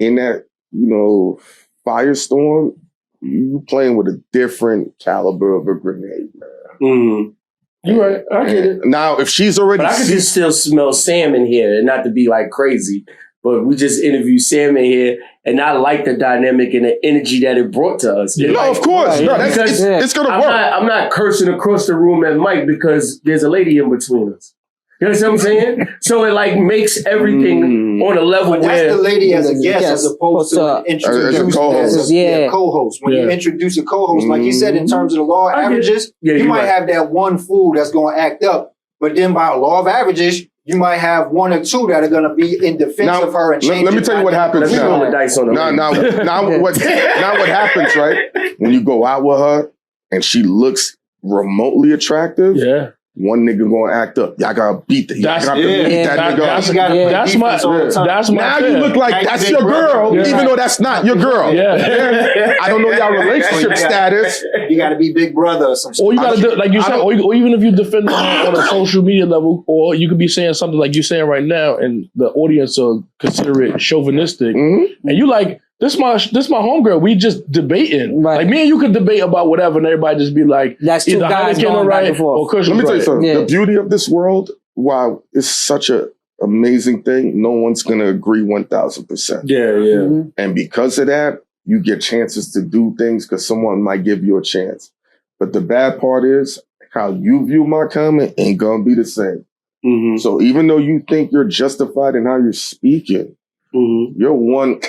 in that, you know, firestorm, you playing with a different caliber of a grenade, man. You're right. I get it. Now, if she's already... But I can just still smell Sam in here, and not to be like crazy, but we just interviewed Sam in here, and I like the dynamic and the energy that it brought to us. No, like, of course. No, it's going to work. I'm not cursing across the room at Mike because there's a lady in between us. You know what I'm saying? So it like makes everything on a level But where... that's the lady as a guest as opposed to introducing as a co-host. When you introduce a co-host, like you said, in terms of the law of averages, you might have that one fool that's going to act up. But then by law of averages, you might have one or two that are going to be in defense of her and change. Let me tell you what happens now. Now what happens, right? When you go out with her and she looks remotely attractive, one nigga gonna act up. Y'all gotta beat that. That's my now fear. You look like that's your girl, even though that's not your girl. I don't know y'all relationship status. You gotta be big brother or some shit. Or you gotta do, like you said, or even if you defend on a social media level, or you could be saying something like you're saying right now, and the audience will consider it chauvinistic, and you like, This my homegirl. We just debating. Right. Like me and you could debate about whatever, and everybody just be like, "That's two guys going back and forth." Let me tell you something. The beauty of this world, wow, it's such an amazing thing. No one's gonna agree 1,000%. Yeah. And because of that, you get chances to do things because someone might give you a chance. But the bad part is how you view my comment ain't gonna be the same. So even though you think you're justified in how you're speaking, you're one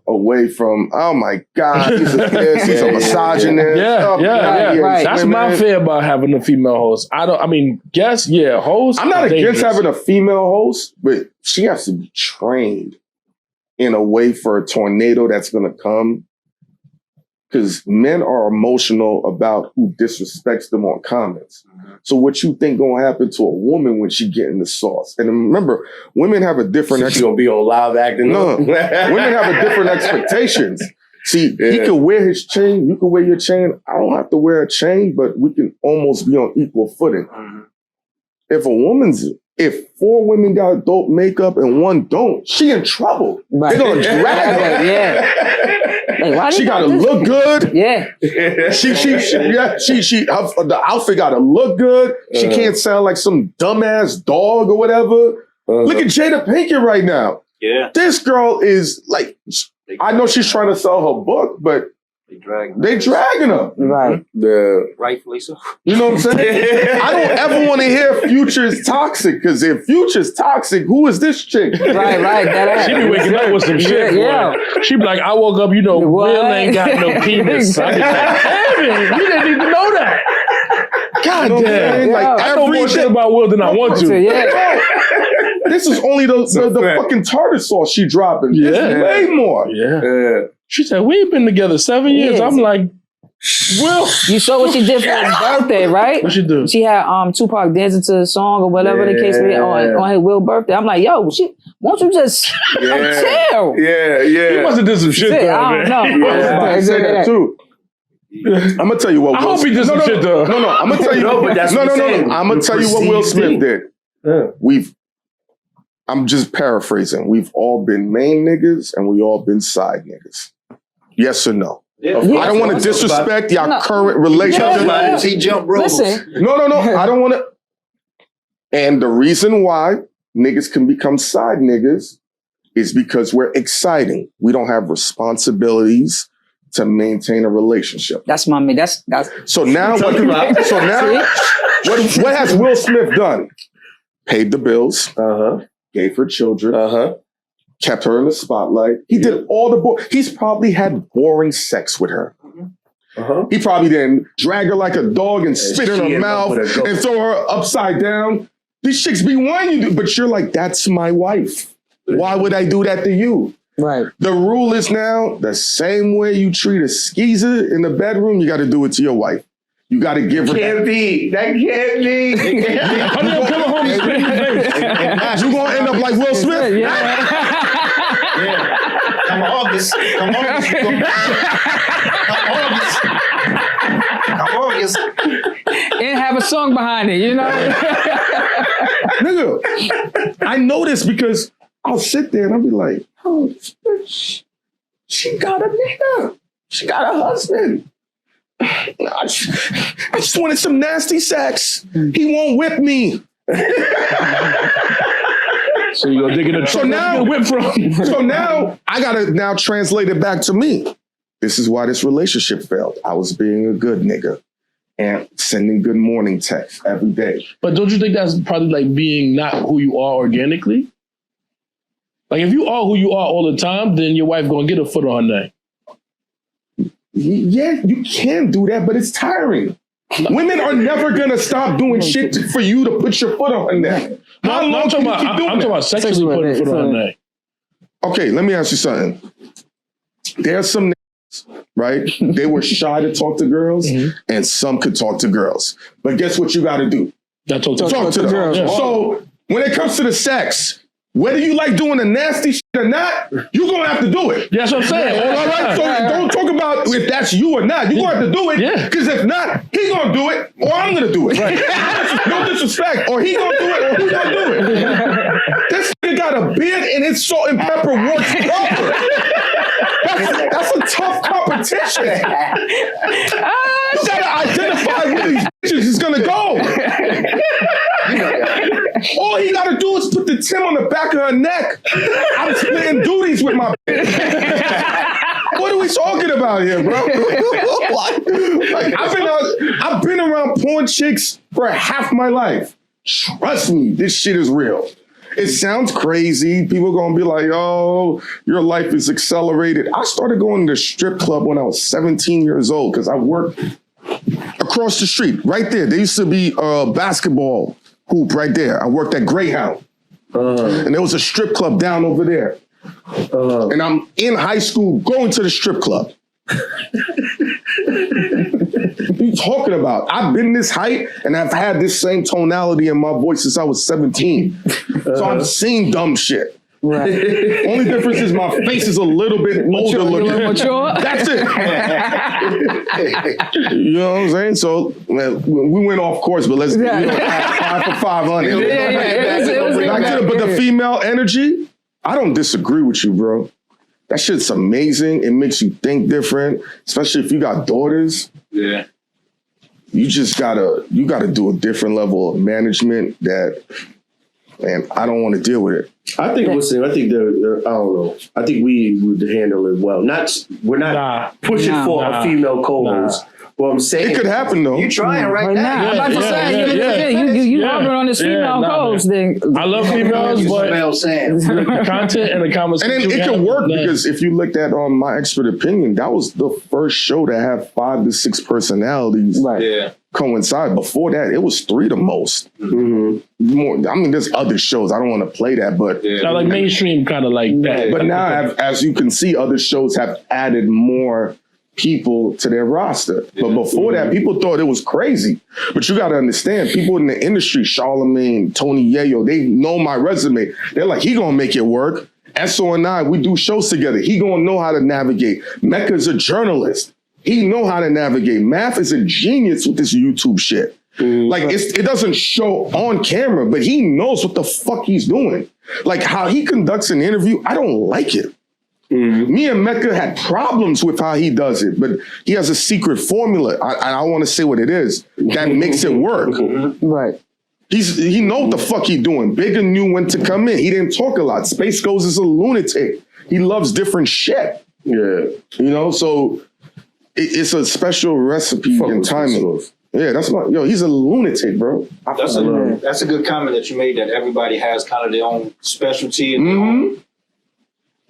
away from, oh my God, he's a piss, he's a misogynist. Right. That's my fear about having a female host. Host. I'm not against having a female host, but she has to be trained in a way for a tornado that's going to come. Because men are emotional about who disrespects them on comments. So what you think gonna happen to a woman when she get in the sauce? And remember, women have a different... She's gonna be on live acting. No, women have a different expectations. See, he could wear his chain, you can wear your chain. I don't have to wear a chain, but we can almost be on equal footing. If 4 women got dope makeup and one don't, she in trouble. Right. They're gonna drag her. Like, she gotta look good. The outfit gotta look good. She can't sound like some dumbass dog or whatever. Look at Jada Pinkett right now. Yeah. This girl is like, I know she's trying to sell her book, but they dragging her. Right. Rightfully so. You know what I'm saying? I don't ever want to hear Future's toxic, because if Future's toxic, who is this chick? Right. That She be waking up with some shit. Yeah. Boy. She be like, I woke up, Will ain't got no penis. I be like, damn, you didn't even know that. God damn. Like, I know more shit about Will than I want to. Yeah. This is only the fucking tartar sauce she dropping. Yeah. There's way more. Yeah. She said, we've been together 7 years. Yes. I'm like, Will. You saw what she did for his birthday, right? What she do? She had Tupac dancing to the song or whatever the case may be on his Will birthday. I'm like, yo, won't you just chill? He must have did some shit though, I man. don't know. I said that too. I'm gonna tell you what. I hope he did some shit though. No. I'm gonna tell you. No, but that's what I'm saying. I'm gonna tell you what Will Smith did. Yeah. I'm just paraphrasing. We've all been main niggas and we all been side niggas. Yes or no? Yeah. I don't want to disrespect your current relationship. He jumped ropes. Listen. No. I don't want to. And the reason why niggas can become side niggas is because we're exciting. We don't have responsibilities to maintain a relationship. That's my man. That's So now, what has Will Smith done? Paid the bills, gave her children, kept her in the spotlight. He did all the he's probably had boring sex with her. He probably didn't drag her like a dog and spit in her mouth and throw her upside down. These chicks be wanting you to, but you're like, that's my wife. Why would I do that to you? right. The rule is now the same way you treat a skeezer in the bedroom, you got to do it to your wife. You got to give her. That can't be. Honey, I'm coming home and spit in your face. You're going to end up like Will Smith. Come August. And have a song behind it, Nigga, I know this because I'll sit there and I'll be like, oh, bitch, she got a nigga. She got a husband. I just wanted some nasty sex. He won't whip me. So you go dig in the So now, so now I gotta now translate it back to me. This is why this relationship failed. I was being a good nigga and sending good morning texts every day. But don't you think that's probably like being not who you are organically? Like if you are who you are all the time, then your wife gonna get a foot on her neck. Yeah, you can do that, but it's tiring. Women are never gonna stop doing shit for you to put your foot on her neck. How long I'm can talking you keep doing I'm talking about sexually putting a foot on her neck. Okay, let me ask you something. There's some niggas, right? They were shy to talk to girls, and some could talk to girls. But guess what you got to do? Talk to them. girls. Yeah. So when it comes to the sex, whether you like doing the nasty shit or not, you're going to have to do it. Yeah, that's what I'm saying. All right? So don't talk about if that's you or not. You're going to have to do it. Yeah. Because if not, he's going to do it or I'm going to do it. Right. No disrespect. Or he going to do it or he's going to do it. This nigga got a beard and his salt and pepper works proper. That's a tough competition. You got to identify where these bitches is going to go. All he got to do is put the Tim on the back of her neck. I'm splitting duties with my What are we talking about here, bro? Like, I've been around porn chicks for half my life. Trust me, this shit is real. It sounds crazy. People are going to be like, oh, your life is accelerated. I started going to the strip club when I was 17 years old because I worked across the street, right there. There used to be a basketball hoop right there. I worked at Greyhound. And there was a strip club down over there. And I'm in high school going to the strip club. What are you talking about? I've been this height and I've had this same tonality in my voice since I was 17. So I've seen dumb shit. Right. Only difference is my face is a little bit older looking. Mature? That's it. You know what I'm saying? So man, we went off course, but let's 5 for 500. But the female energy, I don't disagree with you, bro. That shit's amazing. It makes you think different, especially if you got daughters. Yeah. You just gotta do a different level of management that and I don't want to deal with it. I think I think I don't know. I think we would handle it well. We're not pushing for a female co-host. Well, I'm saying it could happen though. You trying right now? I'm about to say you harping on this female coach thing. I love females, but the content and the conversation. And then it could work because if you looked at My Expert Opinion, that was the first show to have 5 to 6 personalities coincide. Before that, it was 3 the most. Mm-hmm. More, I mean, there's other shows. I don't want to play that, but like mainstream kind of like that. But now, as you can see, other shows have added more people to their roster. But before that, people thought it was crazy. But you got to understand, people in the industry, Charlamagne, Tony Yayo, they know my resume. They're like, he gonna make it work. Esso and I, we do shows together. He gonna know how to navigate. Mecca's a journalist. He know how to navigate. Math is a genius with this YouTube shit. Like, it doesn't show on camera, but he knows what the fuck he's doing. Like, how he conducts an interview, I don't like it. Me and Mecca had problems with how he does it, but he has a secret formula. I want to say what it is that makes it work. Right. He know what the fuck he doing. Bigger knew when to come in. He didn't talk a lot. Space Ghost is a lunatic. He loves different shit. Yeah. You know, so it's a special recipe and timing. Yeah, that's not, he's a lunatic, bro. That's a good comment that you made, that everybody has kind of their own specialty and their own.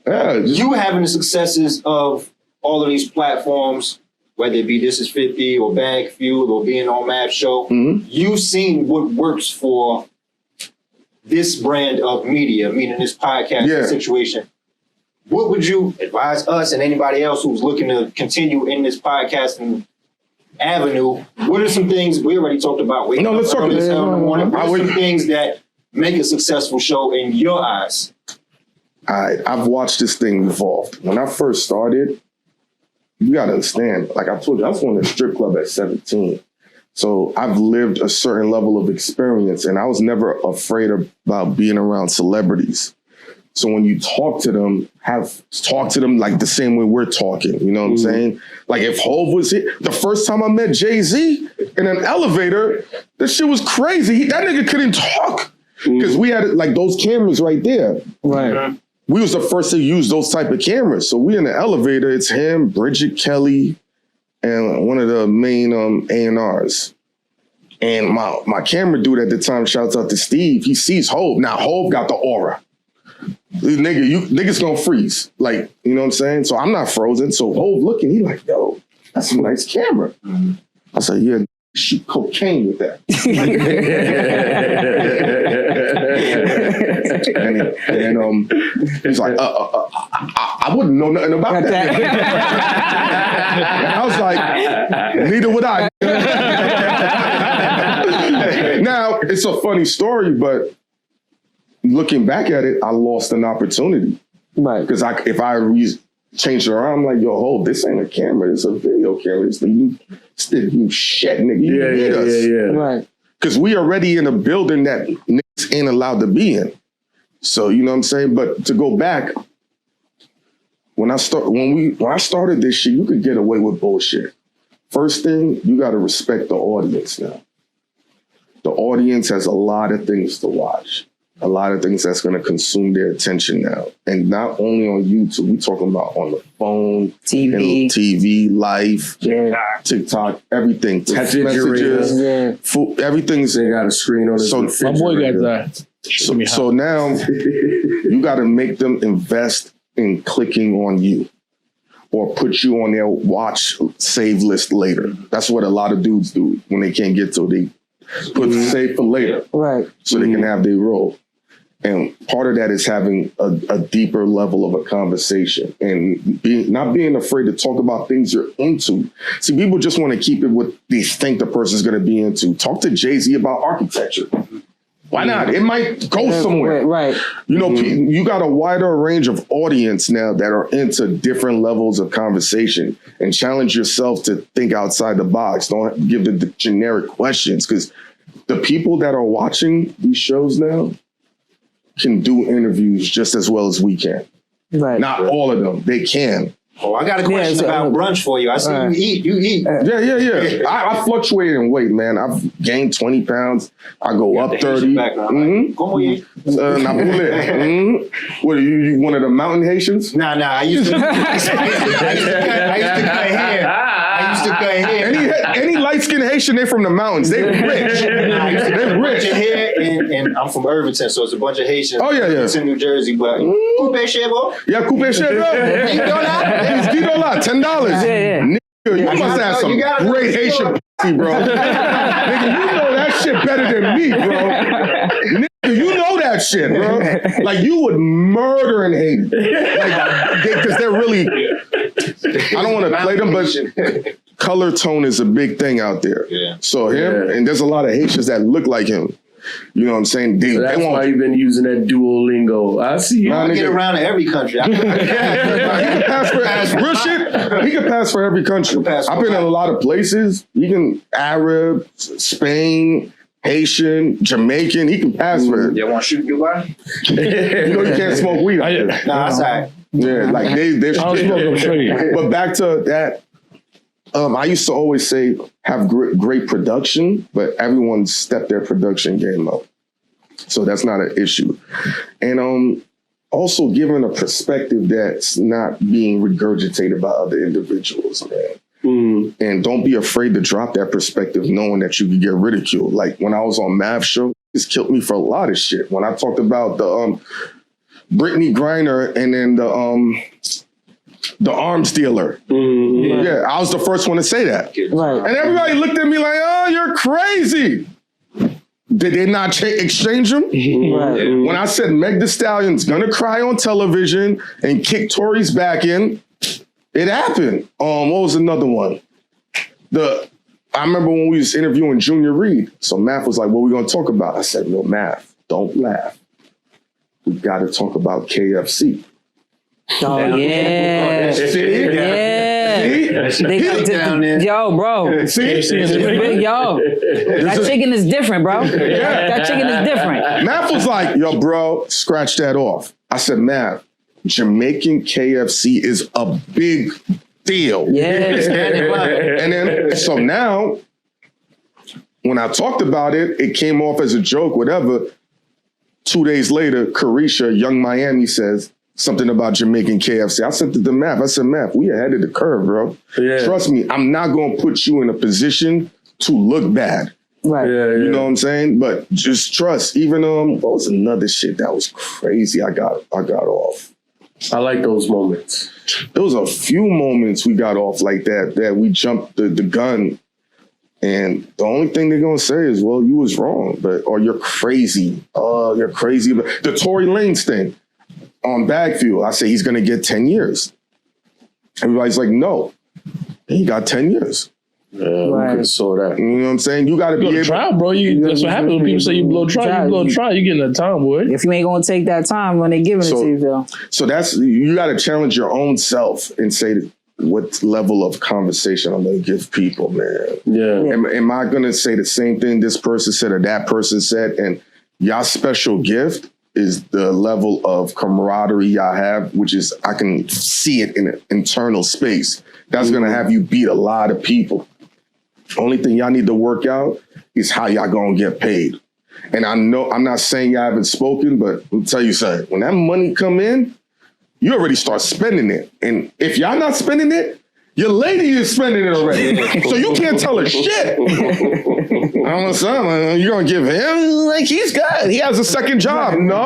Yeah, you having the successes of all of these platforms, whether it be This Is 50 or Bag Fuel or being on Mav Show, you've seen what works for this brand of media, meaning this podcast situation. What would you advise us and anybody else who's looking to continue in this podcasting avenue? What are some things we already talked about? Let's talk about this. What are some things that make a successful show in your eyes? I've watched this thing evolve. When I first started, you got to understand, like I told you, I was going to the strip club at 17. So I've lived a certain level of experience, and I was never afraid about being around celebrities. So when you talk to them, talk to them like the same way we're talking. You know what I'm saying? Like if Hov was here, the first time I met Jay-Z in an elevator, this shit was crazy. That nigga couldn't talk because we had like those cameras right there. Right. We was the first to use those type of cameras. So we in the elevator, it's him, Bridget Kelly, and one of the main A&Rs. And my camera dude at the time, shouts out to Steve, he sees Hov. Now Hov got the aura. Niggas gonna freeze. Like, you know what I'm saying? So I'm not frozen. So Hov looking, he like, yo, that's a nice camera. I said, yeah, shoot cocaine with that. and he's like, I wouldn't know nothing about that. And I was like, neither would I. Now, it's a funny story, but looking back at it, I lost an opportunity. Right. Because if I changed it around, I'm like, yo, hold, this ain't a camera, it's a video camera. It's the new shit, nigga. You need us. Right. Because we already in a building that niggas ain't allowed to be in. So, you know what I'm saying? But to go back, when I started this shit, you could get away with bullshit. First thing, you got to respect the audience now. The audience has a lot of things to watch. A lot of things that's going to consume their attention now. And not only on YouTube, we're talking about on the phone, TV, live, TikTok, everything. Text messages, food, everything's... They got a screen on it. My boy got that. So now you got to make them invest in clicking on you or put you on their watch save list later. That's what a lot of dudes do when they can't get to it. They put save for later. Right. So they can have their role. And part of that is having a deeper level of a conversation and not being afraid to talk about things you're into. See, people just want to keep it what they think the person's going to be into. Talk to Jay-Z about architecture. Why not? It might go somewhere. Right. You know, you got a wider range of audience now that are into different levels of conversation, and challenge yourself to think outside the box. Don't give the generic questions, because the people that are watching these shows now can do interviews just as well as we can. Right. Not all of them. They can. Oh, I got a question about brunch for you. I see you eat. Yeah. I fluctuate in weight, man. I've gained 20 pounds. I go up 30. ¿Cómo you? What are you one of the mountain Haitians? Nah. I used to cut hair. Any light-skinned Haitian, they from the mountains. They rich. They rich. Hair and I'm from Irvington, so it's a bunch of Haitians. Oh, yeah. It's in New Jersey, but coupe chebo. Yeah, coupe chebo. $10. Yeah. Nigga, you must have some great Haitian pussy, bro. Nigga, you know that shit better than me, bro. Nigga, you know that shit, bro. Like, you would murder in Haiti. Like, because they're really, I don't want to play them, but color tone is a big thing out there. Yeah. So him, and there's a lot of Haitians that look like him. You know what I'm saying? So that's why you've been using that Duolingo. I see you. I get around to every country. He can pass for real shit. He can pass for every country. I've been in a lot of places. He can Arab, Spain, Haitian, Jamaican. He can pass for it. You want to shoot your body? You know you can't smoke weed. Nah, that's all right. Yeah, like they're straight. But back to that. I used to always say have great production, but everyone stepped their production game up. So that's not an issue. And also giving a perspective that's not being regurgitated by other individuals, man. And don't be afraid to drop that perspective knowing that you could get ridiculed. Like when I was on Mav Show, it's killed me for a lot of shit. When I talked about the Brittany Griner and then the arms dealer. Yeah, I was the first one to say that. Right. And everybody looked at me like, oh, you're crazy. Did they not exchange them? Right. When I said Meg Thee Stallion's gonna cry on television and kick Tory's back in, it happened. What was another one? I remember when we was interviewing Junior Reed. So Math was like, what are we gonna talk about? I said, no, Math, don't laugh. We gotta talk about KFC. Oh, yeah. See? Yeah. See? They got down there. Yo, bro. See? Yo. That chicken is different, bro. Yeah. That chicken is different. Math was like, yo, bro, scratch that off. I said, Math, Jamaican KFC is a big deal. Yeah. And then, so now, when I talked about it, it came off as a joke, whatever. 2 days later, Carisha, Young Miami, says something about Jamaican KFC. I sent it to Math. I said, Math, we ahead of the curve, bro. Yeah. Trust me, I'm not going to put you in a position to look bad. Right. You know what I'm saying? But just trust. Even what was another shit that was crazy I got off. I like those moments. There was a few moments we got off like that we jumped the gun. And the only thing they're gonna say is, well, you was wrong, or you're crazy. You're crazy. But the Tory Lanez thing on Bagfield, I say he's gonna get 10 years. Everybody's like, no, he got 10 years. Yeah, we could have saw that. You know what I'm saying? You got to be able trial, bro. That's what happens when people say you blow trial. You getting a time, boy. If you ain't gonna take that time when they giving it to you, though. So you got to challenge your own self and say what level of conversation I'm going to give people, man. Yeah. Am I going to say the same thing this person said or that person said? And y'all special gift is the level of camaraderie y'all have, which is, I can see it in an internal space. That's going to have you beat a lot of people. Only thing y'all need to work out is how y'all going to get paid. And I know, I'm not saying y'all haven't spoken, but I'll tell you something. When that money come in, you already start spending it. And if y'all not spending it, your lady is spending it already. So you can't tell her shit. I don't know, son, you're going to give him, like, he's good. He has a second job. No.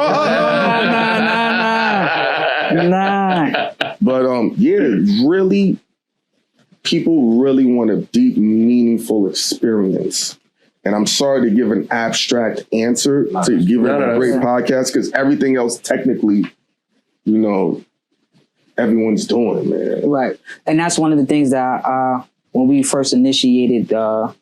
Nah. But yeah, really, people really want a deep, meaningful experience. And I'm sorry to give an abstract answer to give it a great podcast, because everything else technically, you know, everyone's doing, man. Right. And that's one of the things that when we first initiated the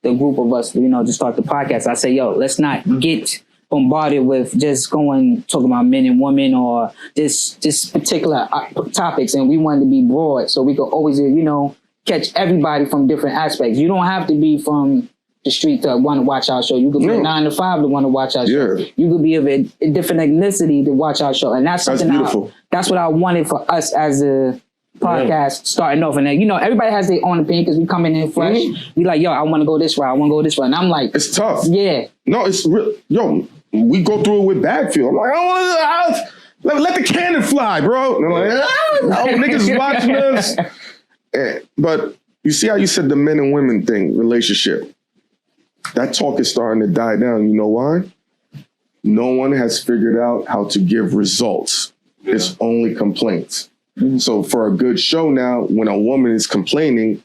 group of us, you know, to start the podcast, I say, yo, let's not get bombarded with just talking about men and women or just particular topics. And we wanted to be broad so we could always, you know, catch everybody from different aspects. You don't have to be from the street to want to watch our show. You could be a 9 to 5 to want to watch our show. You could be of a different ethnicity to watch our show. And that's something beautiful. that's what I wanted for us as a podcast starting off, and then everybody has their own opinion because we coming in fresh. We like, yo, I want to go this route. I want to go this route, and I'm like, it's tough. Yeah. No, it's real. Yo, we go through it with Bagfield. I'm like, I don't want to. Let the cannon fly, bro. And I'm like, niggas is watching us. But you see how you said the men and women thing, relationship. That talk is starting to die down. You know why? No one has figured out how to give results. Yeah. It's only complaints. Mm-hmm. So for a good show now, when a woman is complaining,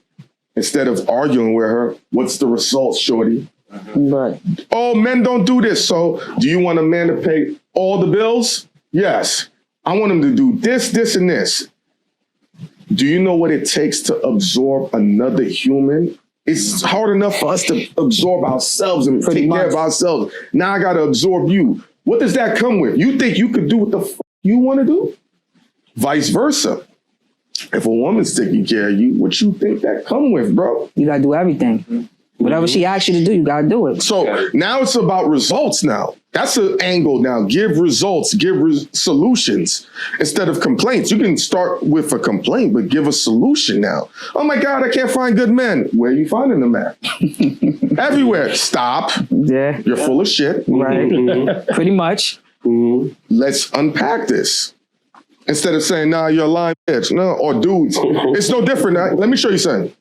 instead of arguing with her, what's the results, shorty? Right. Oh, men don't do this. So do you want a man to pay all the bills? Yes. I want him to do this, this, and this. Do you know what it takes to absorb another human? It's hard enough for us to absorb ourselves and take care of ourselves. Now I got to absorb you. What does that come with? You think you could do what the fuck you want to do? Vice versa. If a woman's taking care of you, what you think that come with, bro? You got to do everything. Whatever she asks you to do, you got to do it. So now it's about results now. That's an angle now. Give results, give solutions instead of complaints. You can start with a complaint, but give a solution now. Oh my God, I can't find good men. Where are you finding them at? Everywhere. Stop. Yeah. You're full of shit. Right. Pretty much. Let's unpack this. Instead of saying, nah, you're a lying bitch. No, or dudes. It's no different. Let me show you something.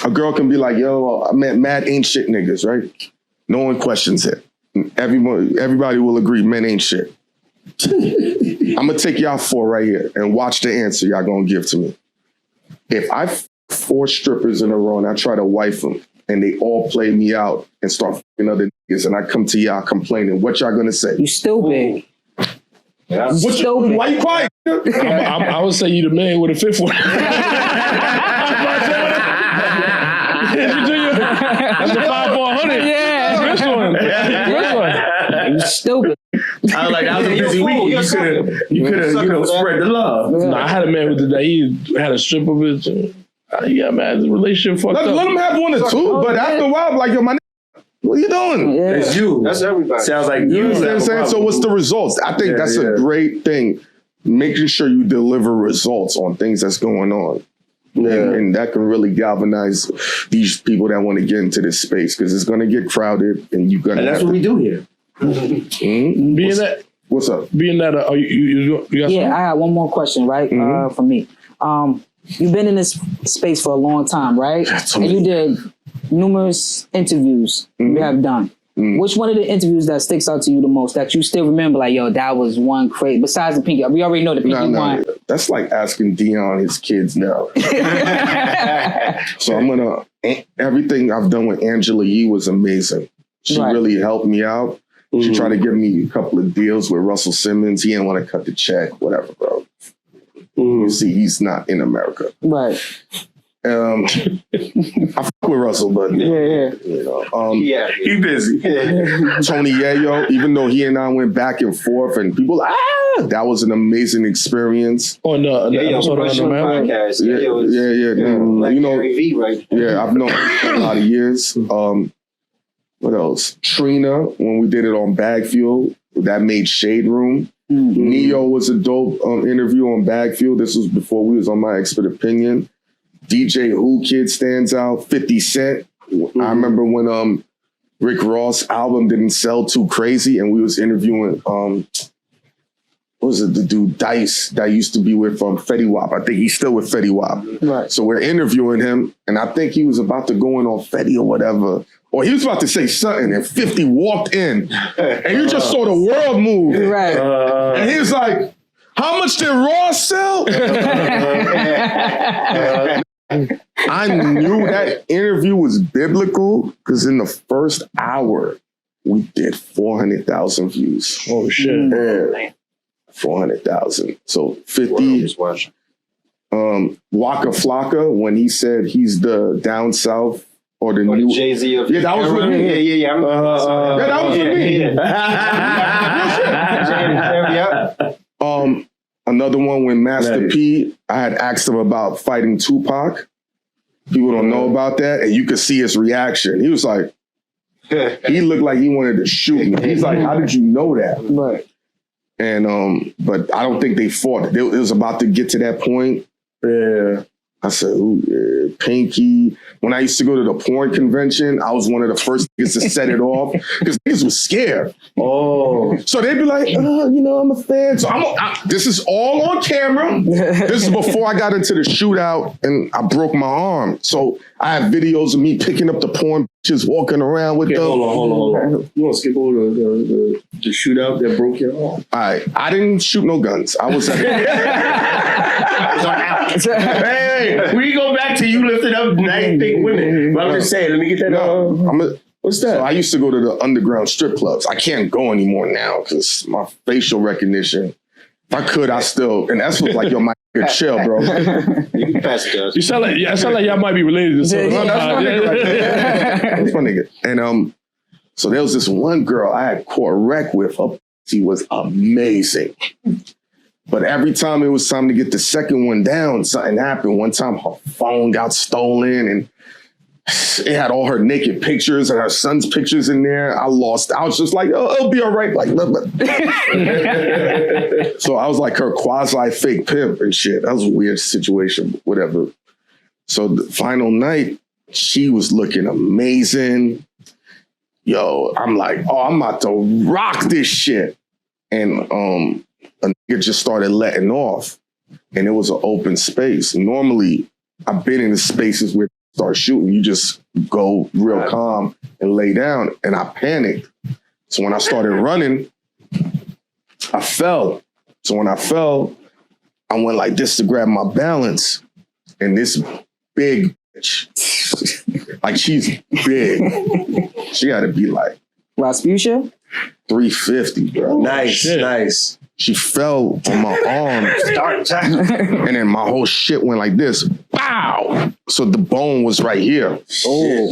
A girl can be like, yo, I met mad ain't shit niggas, right? No one questions it. Everybody will agree men ain't shit. I'm going to take y'all 4 right here and watch the answer y'all going to give to me. If I 4 strippers in a row and I try to wife them and they all play me out and start fucking other niggas and I come to y'all complaining, what y'all going to say? You stupid. Yeah. Why you quiet? I would say you the man with a 5th one. That's the 5-400. Yeah. This one. You stupid. I was like, that was a busy week. You could have, spread the love. Yeah. No, I had a man with he had a strip of it. Yeah, man, the relationship fucked up. Let him have 1 or 2, but after a while, I'm like, yo, my what are you doing? Yeah. It's you. That's everybody. Sounds like you. You know what I'm saying? So what's the results? I think that's a great thing. Making sure you deliver results on things that's going on. Yeah. And that can really galvanize these people that want to get into this space because it's going to get crowded and you're going to. And that's what we do here. Mm-hmm. What's up? Being that, you got something? I have one more question, right? For me. You've been in this space for a long time, right? And you did numerous interviews you have done. Which one of the interviews that sticks out to you the most that you still remember, like, yo, that was one crazy, besides the Pinky? We already know the Pinky one. That's like asking Dion his kids now. So I'm going to, everything I've done with Angela Yee was amazing. She really helped me out. She tried to give me a couple of deals with Russell Simmons. He didn't want to cut the check, whatever, bro. You see, he's not in America. Right. I fuck with Russell, but you know, he busy. Tony Yayo, even though he and I went back and forth, and people that was an amazing experience. Oh no, episode on the podcast. You know, V, right? Yeah, I've known him for a lot of years. What else? Trina, when we did it on Bagfield, that made Shade Room. Neo was a dope interview on Bagfield. This was before we was on My Expert Opinion. DJ Who Kid stands out. 50 Cent. I remember when Rick Ross' album didn't sell too crazy, and we was interviewing what was it, the dude Dice that used to be with Fetty Wap. I think he's still with Fetty Wap. Right. So we're interviewing him, and I think he was about to go in on Fetty or whatever. Or he was about to say something, and 50 walked in, and you just saw the world move. Right. And he was like, how much did Ross sell? I knew that interview was biblical because in the first hour, we did 400,000 views. Oh, shit. Yeah. 400,000. So 50. Waka Flocka, when he said he's the down south or the new Jay-Z of that was with me. Yeah, that was with me. Another one when Master P, I had asked him about fighting Tupac. People don't know about that, and you could see his reaction. He was like, he looked like he wanted to shoot me. He's like, how did you know that? Right. And but I don't think they fought. It was about to get to that point. Yeah. I said, ooh, yeah, Pinky. When I used to go to the porn convention, I was one of the first niggas to set it off because niggas was scared. Oh. So they'd be like, I'm a fan. So this is all on camera. This is before I got into the shootout and I broke my arm. So I have videos of me picking up the porn bitches, walking around with them. Hold on. You want to skip over the shootout that broke your arm? All right. I didn't shoot no guns. I was Hey, we go back to you lifting up nice big women. But I'm just saying, let me get that. What's that? So I used to go to the underground strip clubs. I can't go anymore now because my facial recognition. If I could, I still. And that's what's like, yo, my nigga, chill, bro. You can pass it to us. You sound like y'all might be related to something. No, that's my nigga right there. That's my nigga. And so there was this one girl I had caught a wreck with. She was amazing. But every time it was time to get the second one down, something happened. One time her phone got stolen and it had all her naked pictures and her son's pictures in there. I was just like, oh, it'll be all right. Like, so I was like her quasi fake pimp and shit. That was a weird situation, whatever. So the final night, she was looking amazing. Yo, I'm like, oh, I'm about to rock this shit. And a nigga just started letting off. And it was an open space. Normally, I've been in the spaces where start shooting, you just go real calm and lay down. And I panicked. So when I started running, I fell. So when I fell, I went like this to grab my balance. And this big bitch, like she's big. She had to be like Rasputia? 350, bro. Nice. She fell on my arm. And then my whole shit went like this. Bow! So the bone was right here. Oh.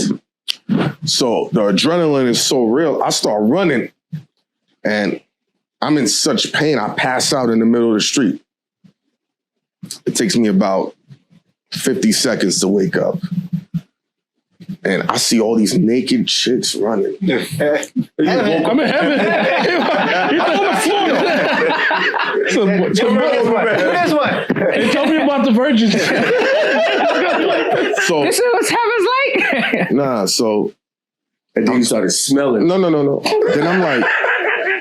So the adrenaline is so real. I start running and I'm in such pain. I pass out in the middle of the street. It takes me about 50 seconds to wake up. And I see all these naked chicks running. I'm in heaven. He's on the floor. Guess what? Hey, tell me about the virgins. So This is what heaven's like? nah, so And then you started smelling. no. Then I'm like,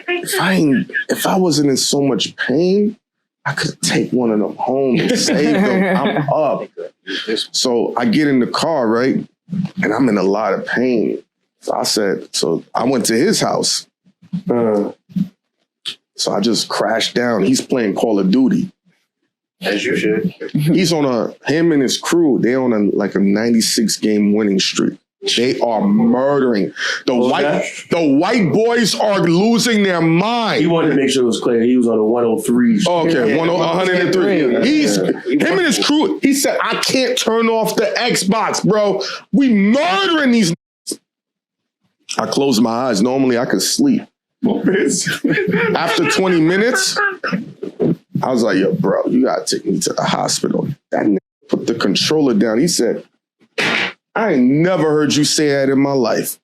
if I wasn't in so much pain, I could take one of them home and save them. I'm up. So I get in the car, right? And I'm in a lot of pain. So I went to his house. So I just crashed down. He's playing Call of Duty. As you should. He's him and his crew, they're on a 96 game winning streak. They are murdering. The white boys are losing their mind. He wanted to make sure it was clear. He was on a 103. Oh, okay, 103. Him and his crew, he said, I can't turn off the Xbox, bro. We murdering these. I closed my eyes. Normally I could sleep. After 20 minutes, I was like, yo, bro, you gotta take me to the hospital. That nigga put the controller down. He said, I ain't never heard you say that in my life.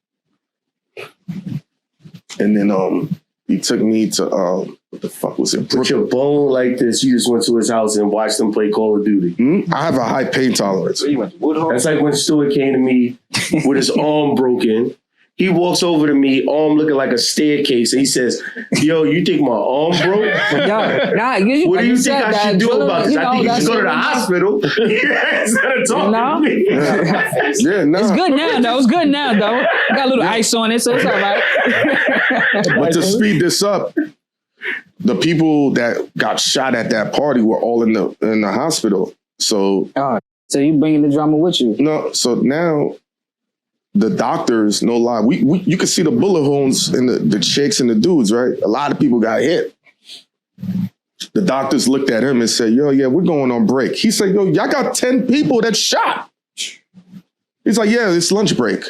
And then he took me to what the fuck was it? Put your bone like this. You just went to his house and watched him play Call of Duty. I have a high pain tolerance. So you went to Woodhall? That's like when Stuart came to me with his arm broken. He walks over to me, arm looking like a staircase, and he says, yo, you think my arm broke? What do you think I should do about this? I think you should go to the hospital instead of talking to me. Yeah, no. It's good now, though. It's good now, though. Got a little ice on it, so it's all right. But to speed this up, the people that got shot at that party were all in the hospital. So you bringing the drama with you? No, so now the doctors, no lie, you can see the bullet holes in the chicks and the dudes, right? A lot of people got hit. The doctors looked at him and said, yo, yeah, we're going on break. He said, yo, y'all got 10 people that shot. He's like, yeah, it's lunch break.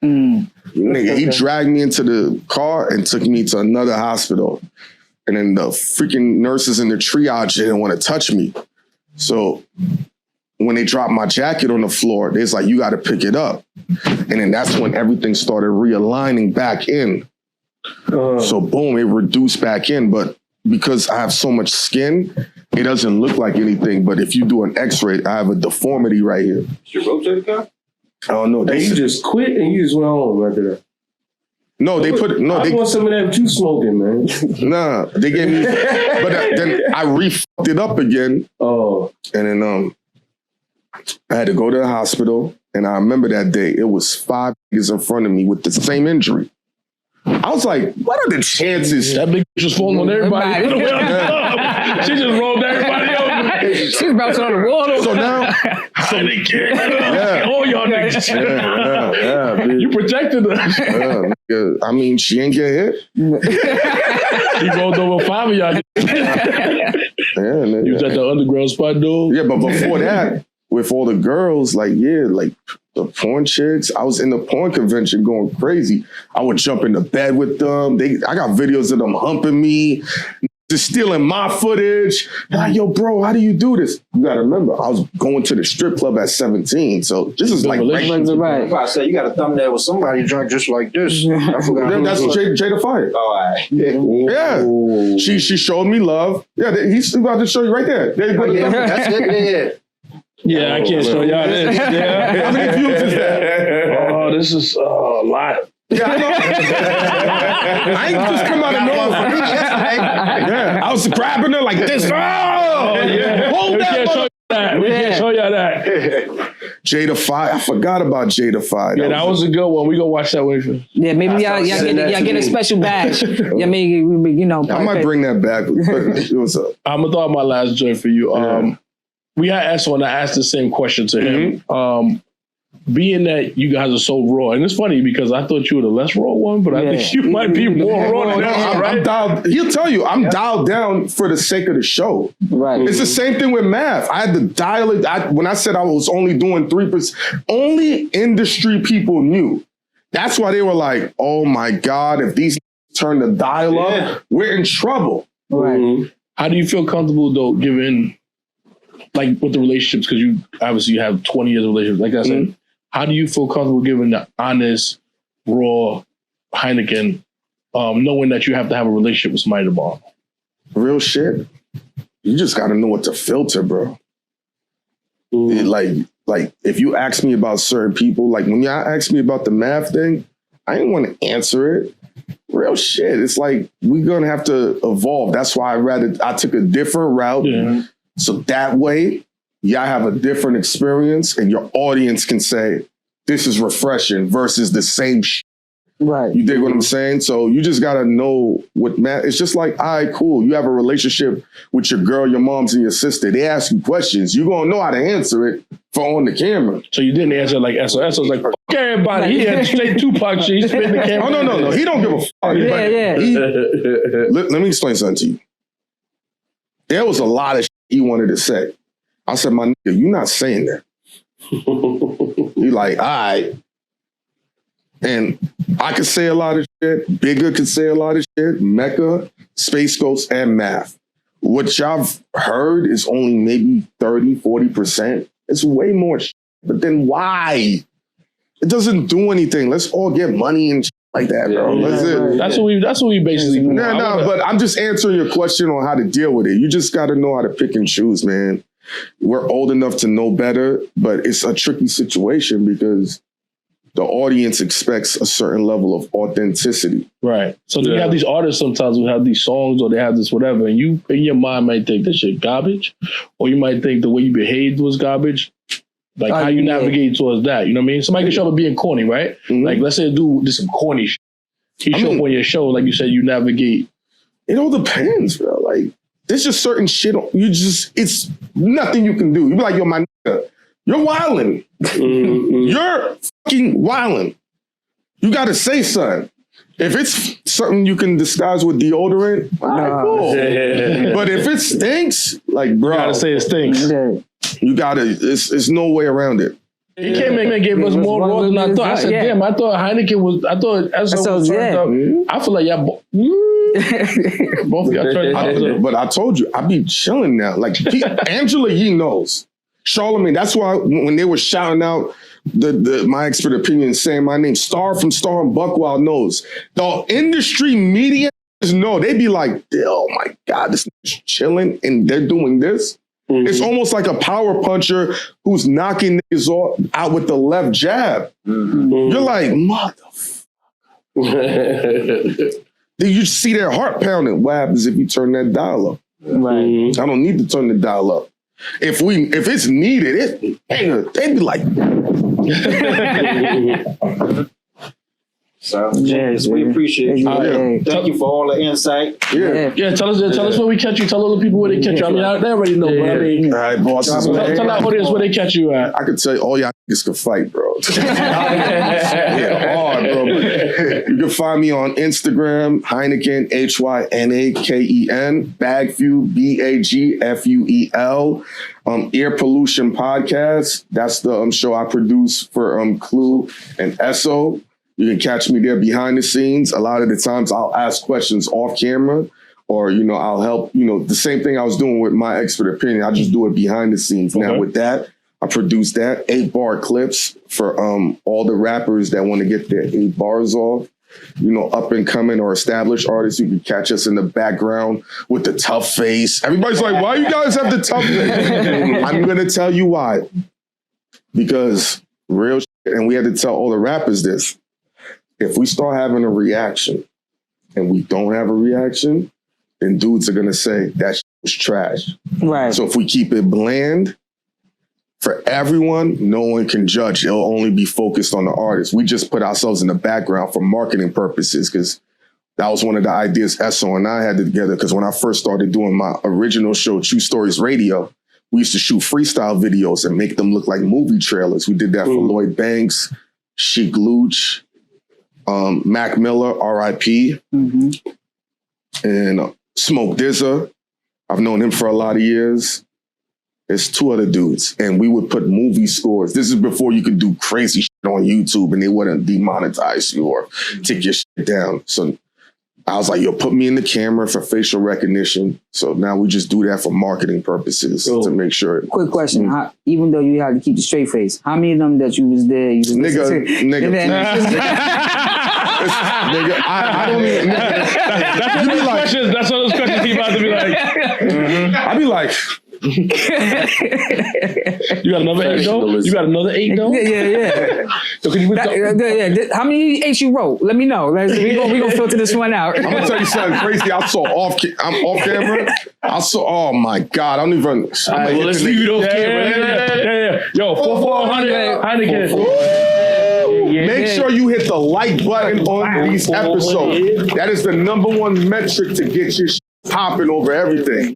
Nigga, he dragged me into the car and took me to another hospital. And then the freaking nurses in the triage didn't want to touch me. So when they dropped my jacket on the floor, they was like, you got to pick it up. And then that's when everything started realigning back in. So boom, it reduced back in. But because I have so much skin, it doesn't look like anything. But if you do an X-ray, I have a deformity right here. Is your rotator cuff? I don't know. And you just quit and you just went home right there. No, they put no. I They want some of that you smoking, man. nah. They gave me, but then I re-fucked it up again, Oh, and then I had to go to the hospital. And I remember that day. It was 5 niggas in front of me with the same injury. I was like, what are the chances? That big bitch was falling on everybody. She just rolled everybody over. She's bouncing on the wall. So now, All y'all niggas. yeah, bitch. You protected her. Yeah, I mean, she ain't get hit. She rolled over 5 of y'all. Yeah, You was at the underground spot, dude? yeah, but before that, with all the girls, like the porn chicks, I was in the porn convention going crazy. I would jump into bed with them. I got videos of them humping me, just stealing my footage. Like, yo, bro, how do you do this? You gotta remember, I was going to the strip club at 17, so this is like Right. I'm about to say, you got a thumbnail with somebody drunk just like this. I forgot. That's Jada Fire. All right. Yeah, she showed me love. Yeah, he's about to show you right there. There you go. That's it. Yeah, I can't show y'all this. Yeah. How many views is that? Oh, this is a lot. Yeah, I know. I ain't just come out of nowhere. Yeah, I was grabbing her like this. Oh, Yeah. hold We that. can't show you that. We can't show y'all that. Jada Fire. I forgot about Jada Fire. Yeah, that was a good one. We gonna watch that one. Yeah, maybe y'all Send that to get a me. special badge. Yeah, maybe you know. I might bring that back. But it was I'm gonna throw out my last joint for you. We had S on. I asked the same question to him. Being that you guys are so raw, and it's funny because I thought you were the less raw one, but I think you might be more raw than us, I'm right? dialed. He'll tell you I'm dialed down for the sake of the show. Right. It's the same thing with math. I had to dial it. When I said I was only doing 3%, only industry people knew. That's why they were like, "Oh my God! If these turn the dial up, we're in trouble." Right. How do you feel comfortable though, given like with the relationships? Because you obviously have 20 years of relationships. Like I said, how do you feel comfortable giving the honest, raw Hynaken, knowing that you have to have a relationship with somebody tomorrow? Real shit. You just got to know what to filter, bro. Like if you ask me about certain people, like when y'all asked me about the math thing, I didn't want to answer it. Real shit. It's like we're gonna have to evolve. That's why I took a different route. Yeah. So that way, y'all have a different experience, and your audience can say, "This is refreshing," versus the same shit. Right. You dig what I'm saying? So you just gotta know what math. It's just like, all right, cool. You have a relationship with your girl, your moms, and your sister. They ask you questions. You're gonna know how to answer it for on the camera. So you didn't answer like SOS. I was like, fuck everybody. He had straight Tupac shit. He spit in the camera. Oh no. He don't give a fuck. Let me explain something to you. There was a lot of shit he wanted to say. I said, my nigga, you're not saying that. He like, all right. And I could say a lot of shit. Bigger could say a lot of shit. Mecca, Space Ghost, and Math. What y'all heard is only maybe 30, 40%. It's way more shit. But then why? It doesn't do anything. Let's all get money and shit like that, bro. That's it. That's what we basically do. No, but I'm just answering your question on how to deal with it. You just got to know how to pick and choose, man. We're old enough to know better, but it's a tricky situation because the audience expects a certain level of authenticity. Right. So then you have these artists sometimes who have these songs or they have this whatever, and you in your mind might think this shit garbage, or you might think the way you behaved was garbage. Like how you navigate towards that. You know what I mean? Somebody can show up being corny, right? Like let's say a dude did some corny shit. He show up on your show, like you said, you navigate. It all depends, bro. Like there's just certain shit. It's nothing you can do. You be like, yo, my nigga, you're wildin'. You're fucking wildin'. You got to say something. If it's something you can disguise with deodorant, all right, cool. But if it stinks, like, bro. You got to say it stinks. You got to, it's no way around it. He came in and gave us more raw than I thought. I said, damn, I thought Hynaken was, I thought SO was turned up. I feel like y'all both of y'all turned up. But I told you, I be chilling now. Like, Angela Yee knows. Charlamagne, that's why when they were shouting out my expert opinion saying my name, Star from Star and Buckwild knows. The industry media just know they be like, oh my God, this is chilling and they're doing this. Mm-hmm. It's almost like a power puncher who's knocking niggas out with the left jab. Mm-hmm. You're like, motherfucker. Then you see their heart pounding. What happens if you turn that dial up? Right. I don't need to turn the dial up. If it's needed, they'd be like. So yes, we appreciate you. Thank you for all the insight. Yeah. Tell us where we catch you. Tell all the people where they catch you. I mean, they already know, but I mean, all right, bosses. Tell that audience where they catch you at. I can tell you, all y'all niggas can fight, bro. Hard, bro. You can find me on Instagram, Hynaken, Hynaken, Bagfuel, Bagfuel. Air Pollution Podcast. That's the show I produce for Clue and Esso. You can catch me there behind the scenes. A lot of the times I'll ask questions off camera or, I'll help, the same thing I was doing with my expert opinion. I just do it behind the scenes. Okay. Now with that, I produce that 8-bar clips for all the rappers that want to get their 8 bars off. Up and coming or established artists, you can catch us in the background with the tough face. Everybody's like, why you guys have the tough face? I'm going to tell you why. Because real shit, and we had to tell all the rappers this. If we start having a reaction and we don't have a reaction, then dudes are going to say that shit was trash. Right. So if we keep it bland, for everyone, no one can judge. It'll only be focused on the artist. We just put ourselves in the background for marketing purposes because that was one of the ideas Esso and I had together. Because when I first started doing my original show, True Stories Radio, we used to shoot freestyle videos and make them look like movie trailers. We did that for Lloyd Banks, Sheik Luch, Mac Miller, R.I.P., and Smoke Dizza. I've known him for a lot of years. There's 2 other dudes, and we would put movie scores. This is before you could do crazy shit on YouTube, and they wouldn't demonetize you or take your shit down. So I was like, yo, put me in the camera for facial recognition. So now we just do that for marketing purposes to make sure. Quick question. Even though you had to keep the straight face, how many of them that you was there? You nigga, I don't even. That's one of those questions. That's one of those questions he about to be like. I'd be like. You got another 8 though? You got another 8 though? Yeah. So can you how many 8 you wrote? Let me know. We gonna filter this one out. I'm gonna tell you something crazy. I'm off camera. Oh my God. I don't even. All right, well, let's leave it off camera. Yeah. Yo, 400 Hynaken. Make sure you hit the like button on these episodes. That is the #1 metric to get your popping over everything.